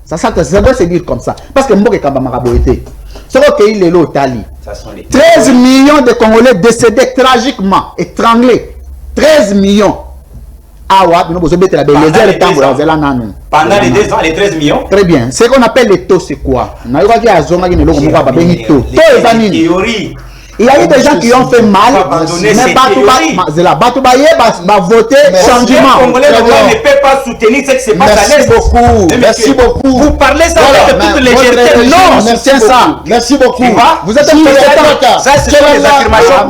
Ça doit se dire comme ça. Parce que Mboke Kamba Maraboete, ce qu'il est là au Tali. 13 millions de Congolais décédés tragiquement, étranglés. 13 millions. Pendant les 2 ans, les 13 millions. Très bien. Ce qu'on appelle les taux, c'est quoi? Il y a eu des gens qui ont fait mal, mais voter changement. Les Congolais ne peuvent pas soutenir ce qui se passe à l'Est. Merci beaucoup. Vous parlez ça avec toute légèreté. Non, c'est ça. Merci beaucoup. Vous êtes un ça, c'est des affirmations.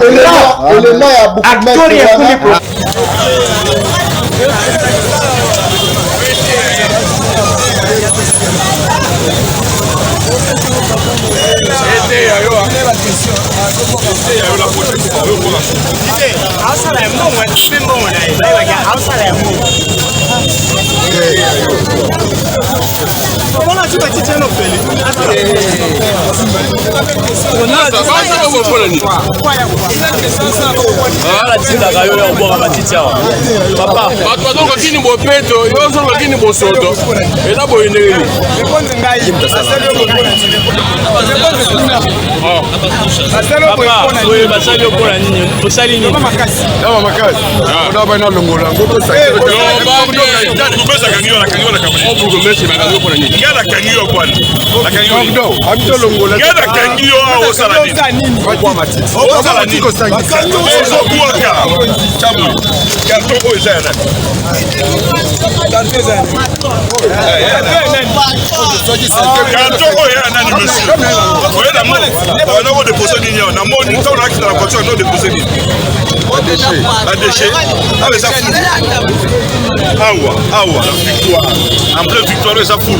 En pleine victoire, ça fout.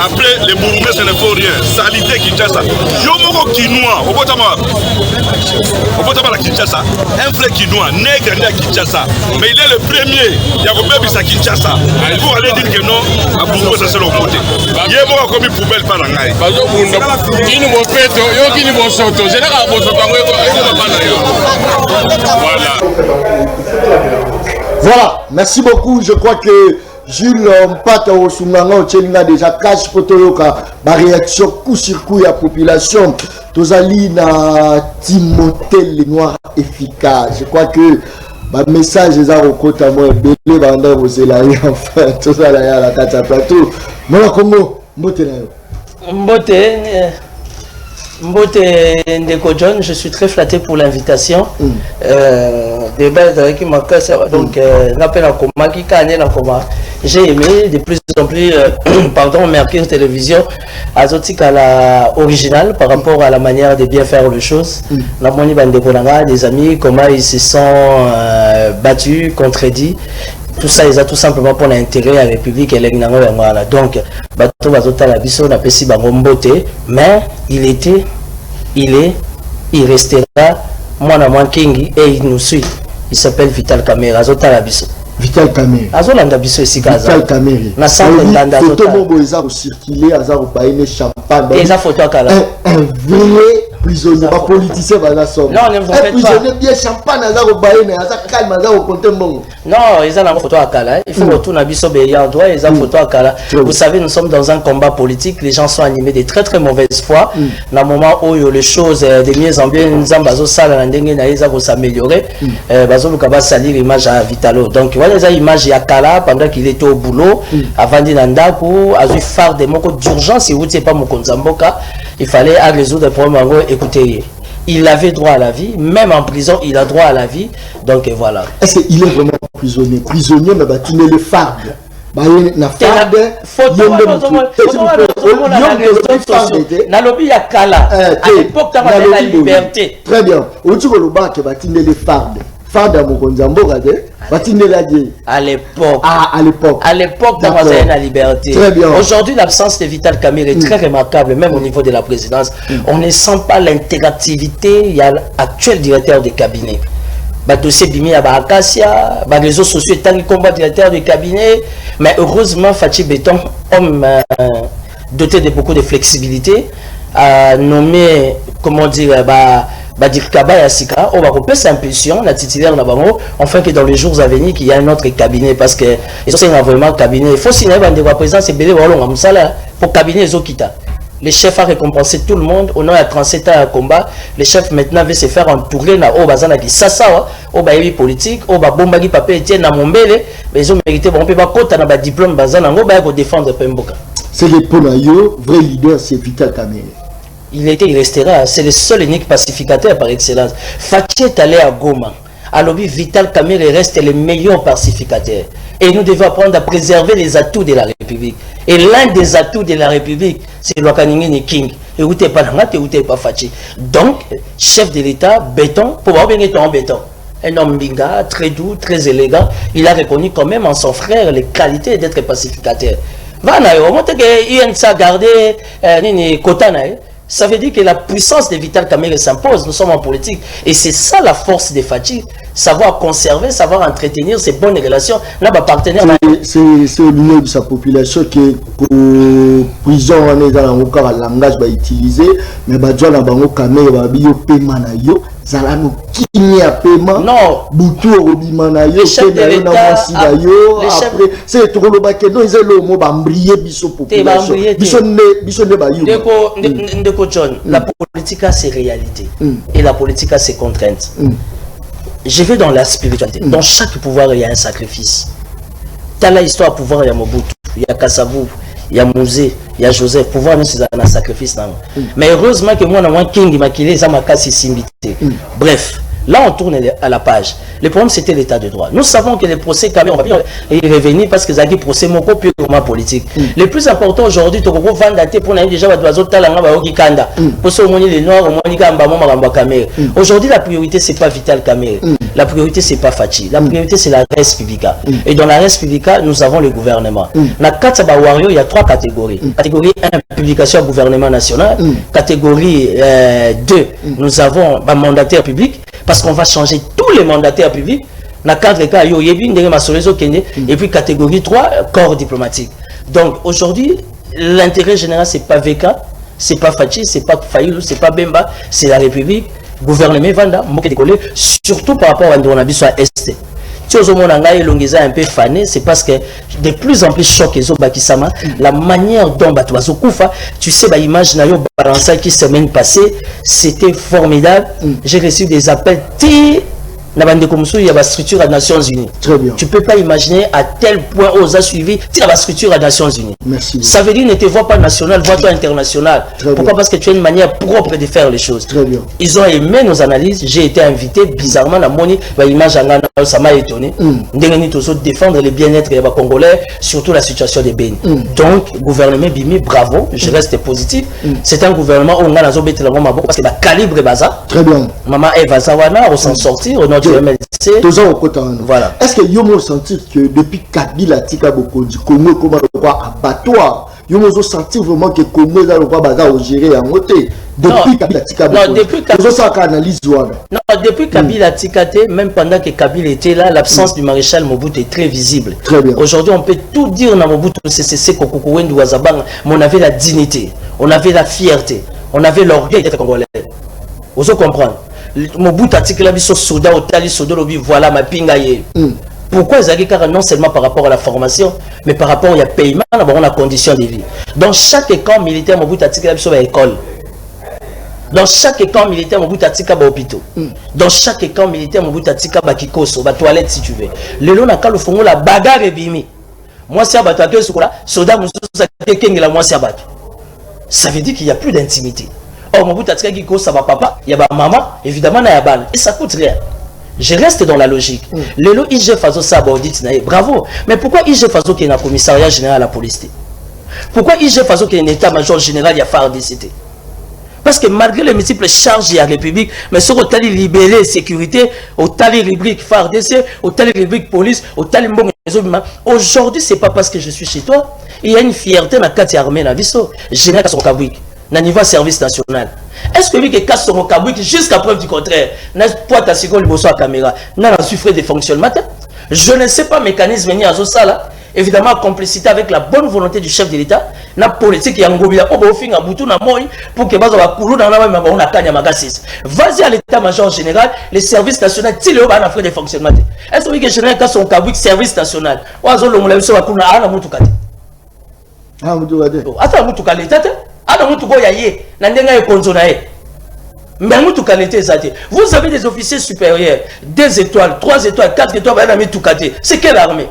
Après, les bourgmestres ne font rien. Salité Kinshasa. Yomoko Kinois, au Botama la Kinshasa, un vrai Kinois, nègre né à Kinshasa. Mais il est le premier. Il y a combien de Kinshasa. Il faut aller dire que non, à Bourgmestre, ça c'est le côté. Il y a beaucoup comme une poubelle par la naïe. Voilà, merci beaucoup. Je crois que Jules Mpata Osunganga Ochelinga déjà cache Potoyoka, ma réaction coup sur coup à la population. Tozali na Timothée le Noir efficace. Je crois que ma message est à Rokota moi belé banda Roselari enfin tout ça là la tata plateau. Moi Congo, mbote na yo. Mbote Ndeko John, je suis très flatté pour l'invitation. Débat avec ma casse donc n'appelle à coma qui gagne na coma. J'ai aimé de plus en plus pardon Mercure Télévision azotika la originale par rapport à la manière de bien faire les choses. La moni Bandeko Nanga, des amis comment ils se sont battus, contredits. Tout ça, ils ont tout simplement pour l'intérêt à la République et l'Église. Donc, bateau bazota la biso na pesi bango mbote, mais il restera moi Kingi et il nous suit. Il s'appelle Vital Kamera, azota la biso. Vital Kamera. Azolanda biso ici Gaza. Vital Kamera. Na centre d'Anda photo mobo eza ko circuler aza ko baine champagne. Et ça photo akala. Un vrai prisonnier, pas politicien baza somme. Non, ne vous faites pas. Prisonnier bien champagne aza ko baine, aza calme aza ko compter mbongo. Non, ils ont la photo à Kala. Il faut retourner à Bisso Béyan. Ils ont photo à Kala. Vous savez, nous sommes dans un combat politique. Les gens sont animés de très très mauvaise foi. Dans le moment où les choses de mieux en bien, nous avons besoin de s'améliorer. Bazo Lukaba salir l'image à Vitalo. Donc voilà les images à Kala pendant qu'il était au boulot. Avant d'Inandaku, à un phare de moko d'urgence. Si vous n'êtes pas mon Konzamboka, il fallait résoudre le problème. Écoutez. Il avait droit à la vie, même en prison, il a droit à la vie. Donc voilà. Est-ce qu'il est vraiment prisonnier? Prisonnier, mais tu ne le farde. Na farde, na lobby ya Kala. À l'époque, tu avais la liberté. Très bien. Où tu veux le battre, tu vas le farde. Fada Mokonzambo Gade, à l'époque. Ah, à l'époque. À l'époque, dans la liberté. Très bien. Aujourd'hui, l'absence de Vital Kamerhe est très remarquable, même au niveau de la présidence. On ne sent pas l'intégrativité. Il y a l'actuel directeur de cabinet. Dossier Bimi à Acacia, les réseaux sociaux étant combat directeur du cabinet. Mais heureusement, Fatih Béton, homme doté de beaucoup de flexibilité, a nommé, comment dire, Badirkaba Yassika, on va repasser impulsion, la titulaire là-bas, enfin que dans les jours à venir, qu'il y a un autre cabinet, parce que c'est vraiment cabinet. Il faut signer un des représentants, c'est Bélé Wallon, pour cabinet Zokita. Le chef a récompensé tout le monde, on a 37 ans à combat. Le chef maintenant veut se faire entourer dans Obazana qui Sasa, Obaïbi politique, Obabombagi Papé Etienne Namombele, mais ils ont mérité, on peut pas compter dans le diplôme Bazana, on va défendre Pemboka. C'est le Ponayo, vrai leader, c'est Vital Kamerhe. Il était, il restera. C'est le seul unique pacificateur par excellence. Fatih est allé à Goma. À l'objet, Vital Kamerhe reste le meilleur pacificateur. Et nous devons apprendre à préserver les atouts de la République. Et l'un des atouts de la République, c'est le Wakaningini King. Et où t'es pas Nangat, et où t'es pas Fatih. Donc, chef de l'État, béton, pour avoir bien été en béton. Un homme binga, très doux, très élégant. Il a reconnu quand même en son frère les qualités d'être pacificateur. Ça veut dire que la puissance de Vital Kamerhe s'impose. Nous sommes en politique. Et c'est ça la force de Fatih. Savoir conserver, savoir entretenir ces bonnes relations. Là, partenaire. C'est au niveau de sa population que la prison, on est dans le langage utilisé. Mais il y a des caméras qui ont paiement. Zalano qui a paiement. Non. Boutou Robimana yo. Les chefs de l'État. C'est tout le bac. Donc ils ont le mot bambrier biso population. Biso ne bayou. Ndeko John, la politique a ses réalités et la politique a ses contraintes. Je vais dans la spiritualité. Dans chaque pouvoir, il y a un sacrifice. Dans l'histoire du pouvoir, il y a Mobutu, il y a Kassavou, il y a Mouzé, il y a Joseph. Pouvoir, c'est un sacrifice. Mais heureusement que moi, je suis un king, bref. Là, on tourne à la page. Le problème, c'était l'état de droit. Nous savons que les procès, quand même, on va y revenir parce que ça dit procès mon purement politique. Le plus important aujourd'hui, tu peux vendre pour déjà les noirs, aujourd'hui, la priorité, c'est pas Vital Kamerhe. La priorité, c'est pas Fatih. La priorité, c'est la res publica. Et dans la res publica, nous avons le gouvernement. Dans Katsaba Wario, il y a 3 catégories. Catégorie 1, publication au gouvernement national. Catégorie 2, nous avons un mandataire public. Parce qu'on va changer tous les mandataires publics. Dans 4 cas, et puis catégorie 3, corps diplomatique. Donc aujourd'hui, l'intérêt général, c'est pas VK, c'est pas Fatih, c'est pas Fayulu, c'est pas Bemba, c'est la République, gouvernement Vanda, surtout par rapport à Ndouanabi soit Est. Si on a un peu fané, c'est parce que de plus en plus choqué la manière dont tu sais, l'image qui semaine passée, c'était formidable. J'ai reçu des appels. Il y a la structure des Nations Unies. Très bien. Tu ne peux pas imaginer à tel point on a suivi la structure des Nations Unies. Merci. Ça veut dire ne te vois pas national, vois-toi international. Très Pourquoi? Parce que tu as une manière propre de faire les choses. Très bien. Ils ont aimé nos analyses. J'ai été invité bizarrement à Moni. L'image ça m'a étonné. Défendre le bien-être des Congolais, surtout la situation des Bénin. Donc, gouvernement Bimi, bravo. Je reste positif. C'est un gouvernement où on a la zone parce que le calibre est bazar. Très bien. Maman Eva Zawana, on s'en sortir au nom du MLC. Voilà. Est-ce que vous avez senti que depuis Kabila Tika Bokondi, Congo comme un abattoir, vous avez senti vraiment que Congo est un géré en côté depuis Kabila Tika Bokondi? Non, depuis Kabila Tika, même pendant que Kabila était là, l'absence du maréchal Mobutu est très visible. Aujourd'hui, on peut tout dire dans Mobutu, c'est Kokokouendu Wazabang, mais on avait la dignité, on avait la fierté, on avait l'orgueil d'être congolais. Vous comprenez? Mobutu article la biso soda otali soda lobi voilà ma pingaye. Pourquoi ils car non seulement par rapport à la formation mais par rapport au paiement on a conditions de vie. Dans chaque camp militaire Mobutu article la biso ba école. Dans chaque camp militaire Mobutu article ba hôpital. Dans chaque camp militaire Mobutu article ba kikoso ba toilette si tu veux. Le long na ka le fongo la bagarre bimi. Moi c'est abattu que sokola soda mususu sa kengela moi c'est abattu. Ça veut dire qu'il n'y a plus d'intimité. Or, Mobutu Atika Giko, ça va papa, il y a maman, évidemment, il y a balle. Et ça coûte rien. Je reste dans la logique. Le lot IG Faso Sabordit, bravo. Mais pourquoi IG Faso qui est dans le commissariat général à la police? Pourquoi IG Faso qui est un état-major général, il y a FARDCT? Parce que malgré les multiples charges de la République, mais ce qu'on a libéré sécurité, au tali rubrique FARDC, au tali rubrique police, au tali mbongo. Aujourd'hui, c'est pas parce que je suis chez toi. Il y a une fierté dans la carte armée, général son Kabouik, dans le niveau service national. Est-ce que lui qui casse son Kabouik jusqu'à preuve du contraire, n'a pas ta seconde à la caméra, n'a souffert des fonctionnements? Je ne sais pas mécanisme ni à ça là. Évidemment, en complicité avec la bonne volonté du chef de l'État, la politique qui a pour que vas-y à l'état-major général, les services nationaux, il y a des fonctionnements. Est-ce que le général a son Kabouik service national? Attends, vous avez des officiers supérieurs, 2 étoiles, 3 étoiles, 4 étoiles, c'est quelle armée?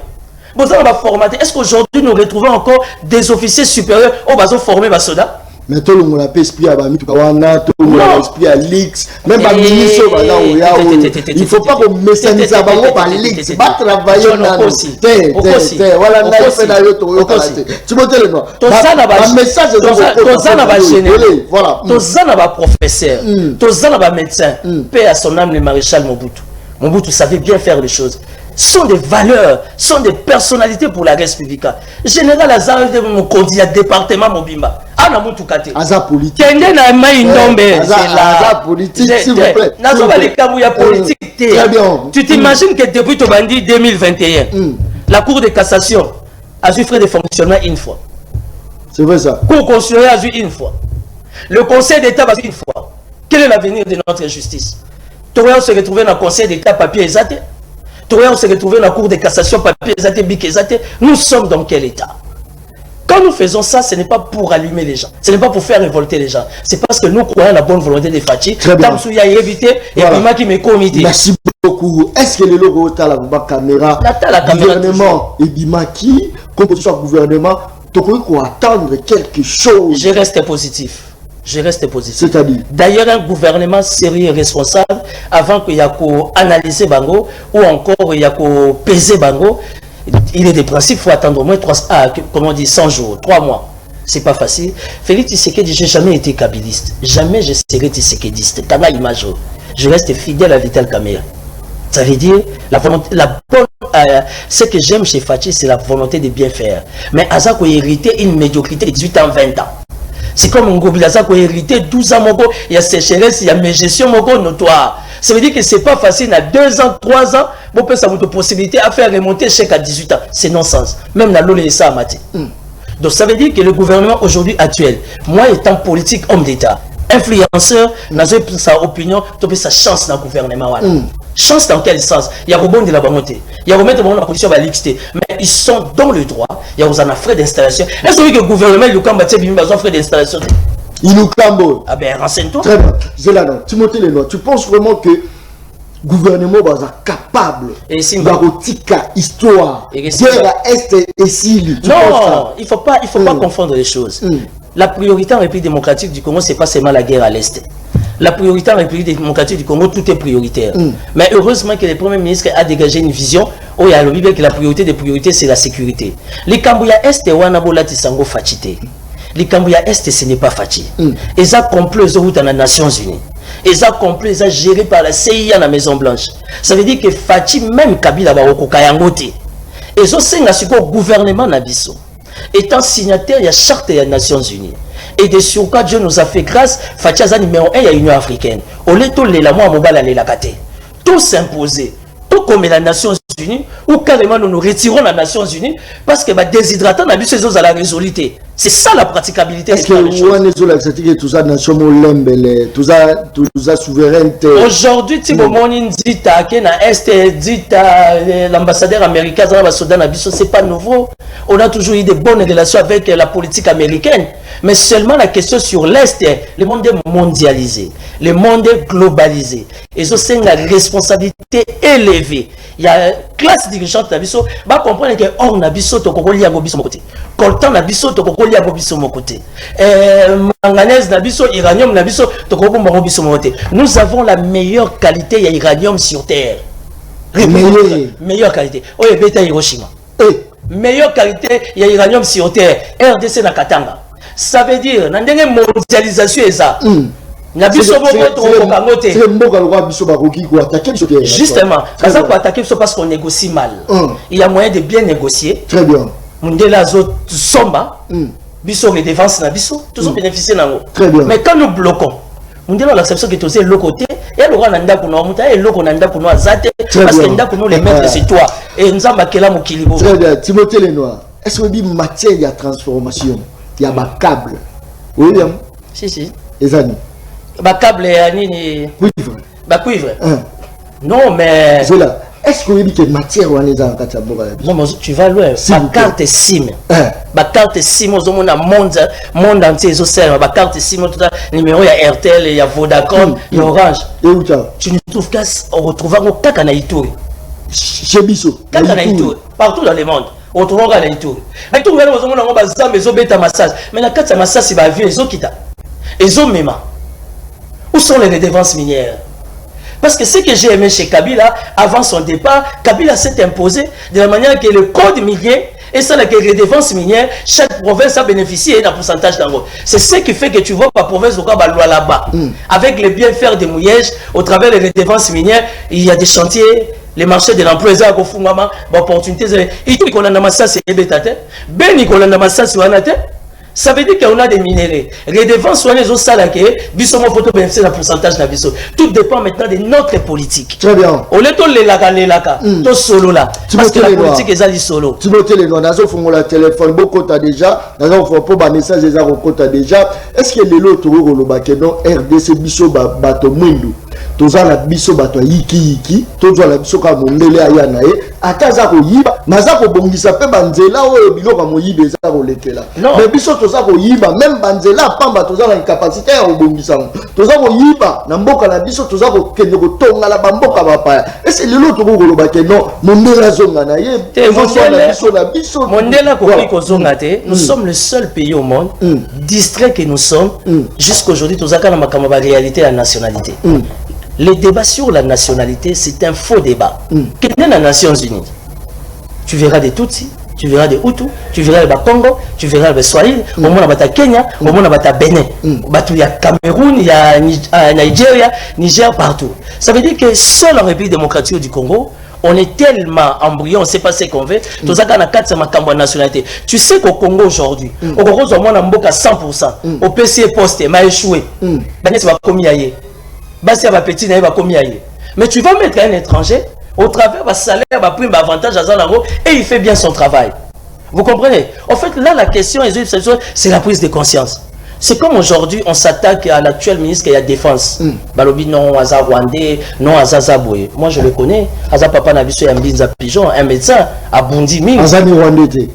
Bon, ça va formater. Est-ce qu'aujourd'hui nous retrouvons encore des officiers supérieurs au bas formés par soda? Mais tout le monde a esprit à Bamitukawana, tout le monde a esprit à l'X, même à Ministre, il ne faut pas qu'on mécanise à Bango par l'X, pas travailler dans le voilà, on a fait d'ailleurs tu montes le nom. Un message de général, voilà. Tozan a professeur, Tozan a médecin, paix à son âme le maréchal Mobutu. Mobutu savait bien faire les choses. Sont des valeurs, sont des personnalités pour la res publica. Général Azar de mon candidat département Mobimba. Ana mutukate. Azar politique. Kende na mai ndombe. Azar politique, s'il vous plaît. Nazo ba likamu politique. Très bien. Tu t'imagines que depuis ton bandit 2021, la Cour de cassation a eu frais de fonctionnement une fois. C'est vrai ça. Cour constitutionnelle a eu une fois. Le Conseil d'État a eu une fois. Quel est l'avenir de notre justice? Toi, on se retrouve dans le Conseil d'État papier exact. On s'est retrouvé dans la Cour de cassation, papier, nous sommes dans quel état? Quand nous faisons ça, ce n'est pas pour allumer les gens, ce n'est pas pour faire révolter les gens, c'est parce que nous croyons à la bonne volonté des Fachi. Merci beaucoup. Est-ce que les logos ont la caméra? Gouvernement et Bimaki, composition gouvernement, tu peux attendre quelque chose? Je reste positif. Je reste positif. C'est-à-dire? D'ailleurs, un gouvernement sérieux et responsable, avant qu'il y ait qu'à analyser Bango, ou encore il y a qu'à peser Bango, il est des principes, il faut attendre au moins 100 jours, 3 mois. C'est pas facile. Félix Tshisekedi, je n'ai jamais été kabiliste. Jamais je serai tshisekediste. Kana image. Je reste fidèle à Vital Kamerhe. Ça veut dire, ce que j'aime chez Fachi, c'est la volonté de bien faire. Mais Azako a hérité une médiocrité de 18 ans, 20 ans. C'est comme un Gobilaza qui a hérité 12 ans, il y a sécheresse, il y a mes gestions notoire. Ça veut dire que ce n'est pas facile, à 2 ans, 3 ans, vous pouvez avoir possibilité à faire remonter chèque à 18 ans. C'est non-sens. Même la loi est ça à mater. Donc ça veut dire que le gouvernement aujourd'hui actuel, moi étant politique, homme d'État, influenceur, dans sa opinion, tu as sa chance dans le gouvernement. Chance dans quel sens? Il y a rebond de la volonté. Il y a remettre dans la position de l'XT. Mais ils sont dans le droit. Il y a un frais d'installation. Est-ce que le gouvernement, il y a un frais d'installation? Il nous cambo. Ah ben, renseigne-toi. Très bien. Zélano, tu montes les noms. Tu penses vraiment que le gouvernement est capable de histoire, guerre à Est et Syrie? Non, il ne faut pas confondre les choses. La priorité en République démocratique du Congo, ce n'est pas seulement la guerre à l'Est. La priorité en République démocratique du Congo, tout est prioritaire. Mais heureusement que le Premier ministre a dégagé une vision où il y a le que la priorité des priorités, c'est la sécurité. Les Kambouya Est et Wanabola Tisango Fachité. Les Kambouya Est, ce n'est pas Fachi. Ils ont compris les routes dans les Nations Unies. Ils ont compris, ils ont géré par la CIA dans la Maison Blanche. Ça veut dire que Fachi, même Kabila Baroko Kayangote, ils ont signé le gouvernement Nabiso. Étant signataire, il y a charte des Nations Unies. Et de surcroît, Dieu nous a fait grâce. Fatia numéro 1, il y a l'Union africaine. Au lieu de l'élément, tout s'imposer. Tout comme les Nations Unies, ou carrément nous nous retirons des Nations Unies parce que déshydratant, on a vu ces choses à la résoluté. C'est ça la praticabilité. Est-ce que tout ça, nation tout ça souveraineté? Aujourd'hui, si on dit l'ambassadeur américain, c'est pas nouveau. On a toujours eu de bonnes relations avec la politique américaine. Mais seulement la question sur l'Est, le monde est mondialisé, le monde est globalisé. Et ça, c'est une responsabilité élevée. Il y a une classe dirigeante Nabiso, va comprendre que hors Nabiso, tu peux lier à Gobiso mon côté. Coltan Nabiso, tu peux lier à Gobiso mon côté. Manganèse Nabiso, uranium Nabiso, tu peux lier à Gobiso mon côté. Nous avons la meilleure qualité, il y a uranium sur Terre. Meilleure qualité. Oh, il y a Hiroshima. Meilleure qualité, il y a uranium sur Terre. RDC na Katanga. Ça veut dire, dans une mondialisation, Justement, parce qu'on négocie mal. Il y a moyen de bien négocier. Très bien. Mundela zo somba. Biso les défenses na biso, tous ont bénéficié nango. Mais quand nous bloquons, Mundela l'acception que tous est le côté et le roi nanda kuno muta et le roi nanda kuno azate parce que nanda kuno les mettre c'est toi et nzamba kela mukilibo. Très bien. Timothée Lenoir. Est-ce que vous matière il y a transformation, il y a ba câble. William. Si. Ezani. Ba câble ni cuivre. Ba cuivre. Non mais Zola. Est-ce que vous dites que matière ou en kata boka? Non mais tu vas loin. Ba carte SIM. Ba carte SIM au monde entier zo sert ba carte SIM tout numéro ya RTL ya Vodacom, ya Orange. Et où tu ne trouves qu'à retrouver au kaka na Ituri. Chez biso. Kaka na Ituri, partout dans le monde. On trouve à Ituri. Mais tout le monde on va ça mais zo beta massage. Mais la carte massage il va vivre zo kita. Et zo mema. Où sont les redevances minières? Parce que ce que j'ai aimé chez Kabila, avant son départ, Kabila s'est imposé de la manière que le code minier et ça, la redevance minière, chaque province a bénéficié d'un pourcentage d'ango. C'est ce qui fait que tu vois par province au loi là-bas. Avec les bienfaits de mouillage, au travers des redevances minières, il y a des chantiers, les marchés de l'emploi, les opportunités. Et tout, Nicolas Namassa, c'est bétaté. Ben Nicolas Namassa, c'est Wanate. Ça veut dire qu'on a des minéraux. Les défenses sont les autres salariés, bisomon photo bénéficier d'un pourcentage d'abisso. Tout dépend maintenant de notre politique. Très bien. Au lieu de les laka, tout solo là. Parce que la politique est allée solo. Tu veux les noirs, nazo font le téléphone, beaucoup t'as déjà, nazo font pas message des arocos t'as déjà. Est-ce que les lots au lobake non RDC biso bato mwindu. Toza la biso bato yiki, toza la biso ka mondele ayana e, akaza ko yiba, maza ko bongisa pe banzela o bilo ka moyibe za ko lekela. Mais biso toza ko yiba, même banzela pamba toza na capacité ya ko bongisa. Toza ko yiba na mboka na biso toza ko kende ko tonga la bamboka bapaya. Et c'est le lot ko loba ke non, mondela zonga na ye, mondela ko zonga te. Nous sommes le seul pays au monde, distrait que nous sommes, jusqu'aujourd'hui toza ka na makama ba réalité la nationalité. Les débats sur la nationalité, c'est un faux débat. Quelle est la Nations Unies? Tu verras des Tutsis, tu verras des Hutus, tu verras des Congo, tu verras des Swahili, au moins il y a Kenya, au moins il y a Bénin, il y a Cameroun, il y a Nigeria, Niger, partout. Ça veut dire que seul en République démocratique du Congo, on est tellement embryon, on ne sait pas ce qu'on veut. Tout ça, on a nationalité. Tu sais qu'au Congo aujourd'hui, au Congo, on a 100%. Au PCA poste, m'a échoué. C'est pas comme il petit, mais tu vas mettre un étranger au travers de salaire, prime, avantage et il fait bien son travail. Vous comprenez? En fait, là, la question, c'est la prise de conscience. C'est comme aujourd'hui, on s'attaque à l'actuel ministre qui a la défense. Balobi non, Aza Rwandais, non, Aza Zaboué. Moi, je le connais. Aza Papa Nabiso Yambinza Pigeon, un médecin à Bundi Ming. Aza Rwandais.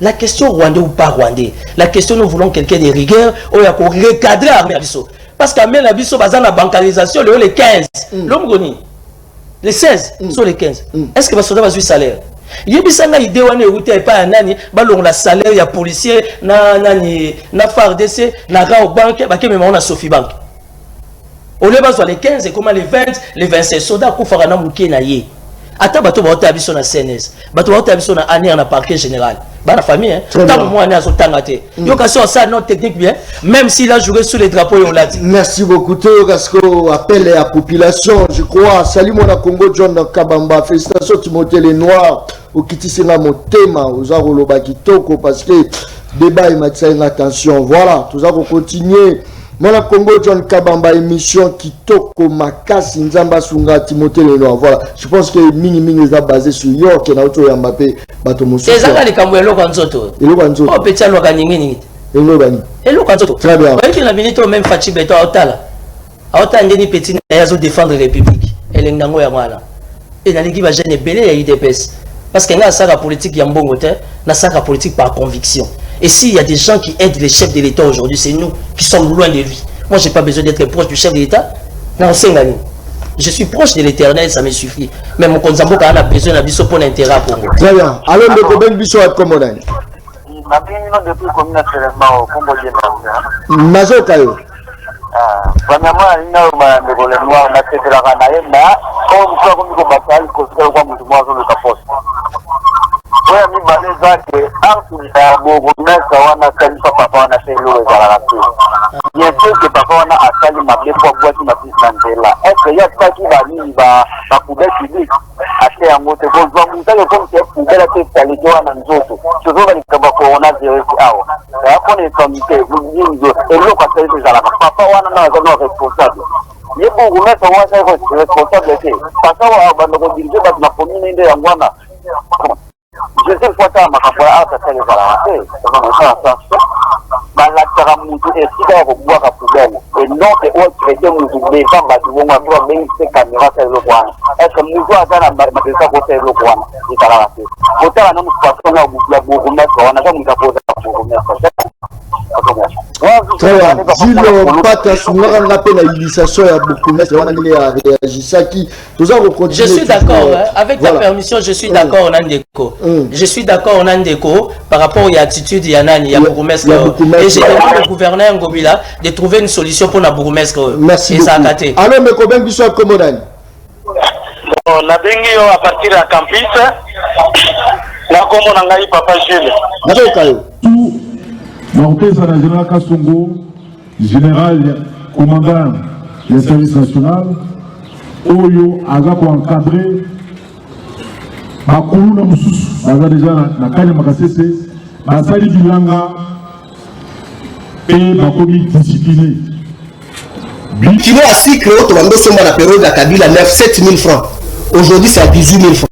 La question rwandais ou pas rwandais, la question, nous voulons quelqu'un de rigueur, où il y a pour recadrer à Abisso. Parce qu'à la biso bazan la bancarisation les 15 l'homme les 16 sur les 15 est-ce que basoda bazui salaire yebisanga idée wana ewuta pas nani balong la salaire ya policier na nani na FARDC na Rao banque ba kemema na Sophie banque au lieu bazwa les 15 et comment les 20 les 26 soda ko farana muke na ye ata bato ba ota biso na CNS bato ba ota biso na année na parquet général la famille, hein. Ça, non technique bien, même s'il a joué sous les drapeaux, on l'a dit. Merci beaucoup, Gasco. Appel à la population, je crois. Salut mon Congo, John Kabamba. Félicitations, Timothée Les Noirs. Au Kitisena Motema, aux Aroloba Kitoko, parce que débat, il m'a dit attention. Voilà, tout ça, on continue. Mon Congo, John Kabamba, émission Kitoko Makasi, Nzamba Sunga, Timothée Les Noirs. Voilà, je pense que Mini est basé sur York et Naoto Yambape. C'est ça les Kamouelo Kanzoto. Et le Kanzoto. Oh, petit alors Kaningini. Et le Bani. Et le Kanzoto. Très bien. Vous voyez que la minute même Fachi Beto à Otala. À Otala, Ndeni Petit Nayazo défendre la République. Et l'Engango Yamala. Et dans l'équipe, j'ai une belle IDPS. Parce qu'il y a un politique Yambongote, il y a un politique par conviction. Et s'il y a des gens qui aident les chefs de l'État aujourd'hui, c'est nous qui sommes loin de lui. Moi, je n'ai pas besoin d'être proche du chef de l'État. Non, c'est Ngani. Je suis proche de l'Éternel, ça me suffit. Mais mon Konzambo a besoin d'un biso pour l'intérêt pour moi. Très bien. Alors, le Koben Biso à Komodani. Mazo Kayo. Premièrement, il y a un noir, on a fait de la ranaïna. Quand on voit comme il y a un bataille, on a fait de la oya mibale eza ke artulisa ya boromesa wana asalisa papa wana se eloko ezalaka te bien sûr ke papa wana asali mabe po abwaki mapisi na nzela estce ye ataki banini bapoubele publique ate yango te kozwa mutake komisi poubele ate esalite wana nzoto tozoba likambo ya corona virus awa yapona esamite eloko asali te ezalaka papa wana na aza no responsable ye boromesa wana responsable te pasa bandoko dirige bato na commune nde yango wana je sais fois ça ma capoeira ça c'est les valeurs ça balakaka mutu esika ya kobwaka poubele et non que otraité mutu devant bato bongo atroa bengi se caméra sa eloko wana estce mutu aza na matesa kosa eloko wana ezalaka te kotala na mosupason ya bourgmestre wana za mutu akoza bourgmestre Zilo Pata Soumara rappelle la initiation à bourgmestre wana ndile ya réagisaki toza ko continuer. Je suis d'accord avec ta permission, je suis d'accord Nandeko. Je suis d'accord Nandeko par rapport à l'attitude de Yanani ya bourgmestre et j'ai demandé au gouverneur Ngobila de trouver une solution pour la bourgmestre. Merci beaucoup. Alors mais combien de soit commandant? Na bengi yo à partir de campus na komo na ngai papa Gilles. Nazokayo. Martez à la général Kassongo, général commandant des services nationaux, Oyo Azako encadré, Bakulu Namusus, Aza déjà na Kanya Makasese, Basali Bilanga et Bakomi discipliné. Kilo à cycle, on a la période de la Kabila 9, 7 000 francs. Aujourd'hui, c'est à 18 000 francs.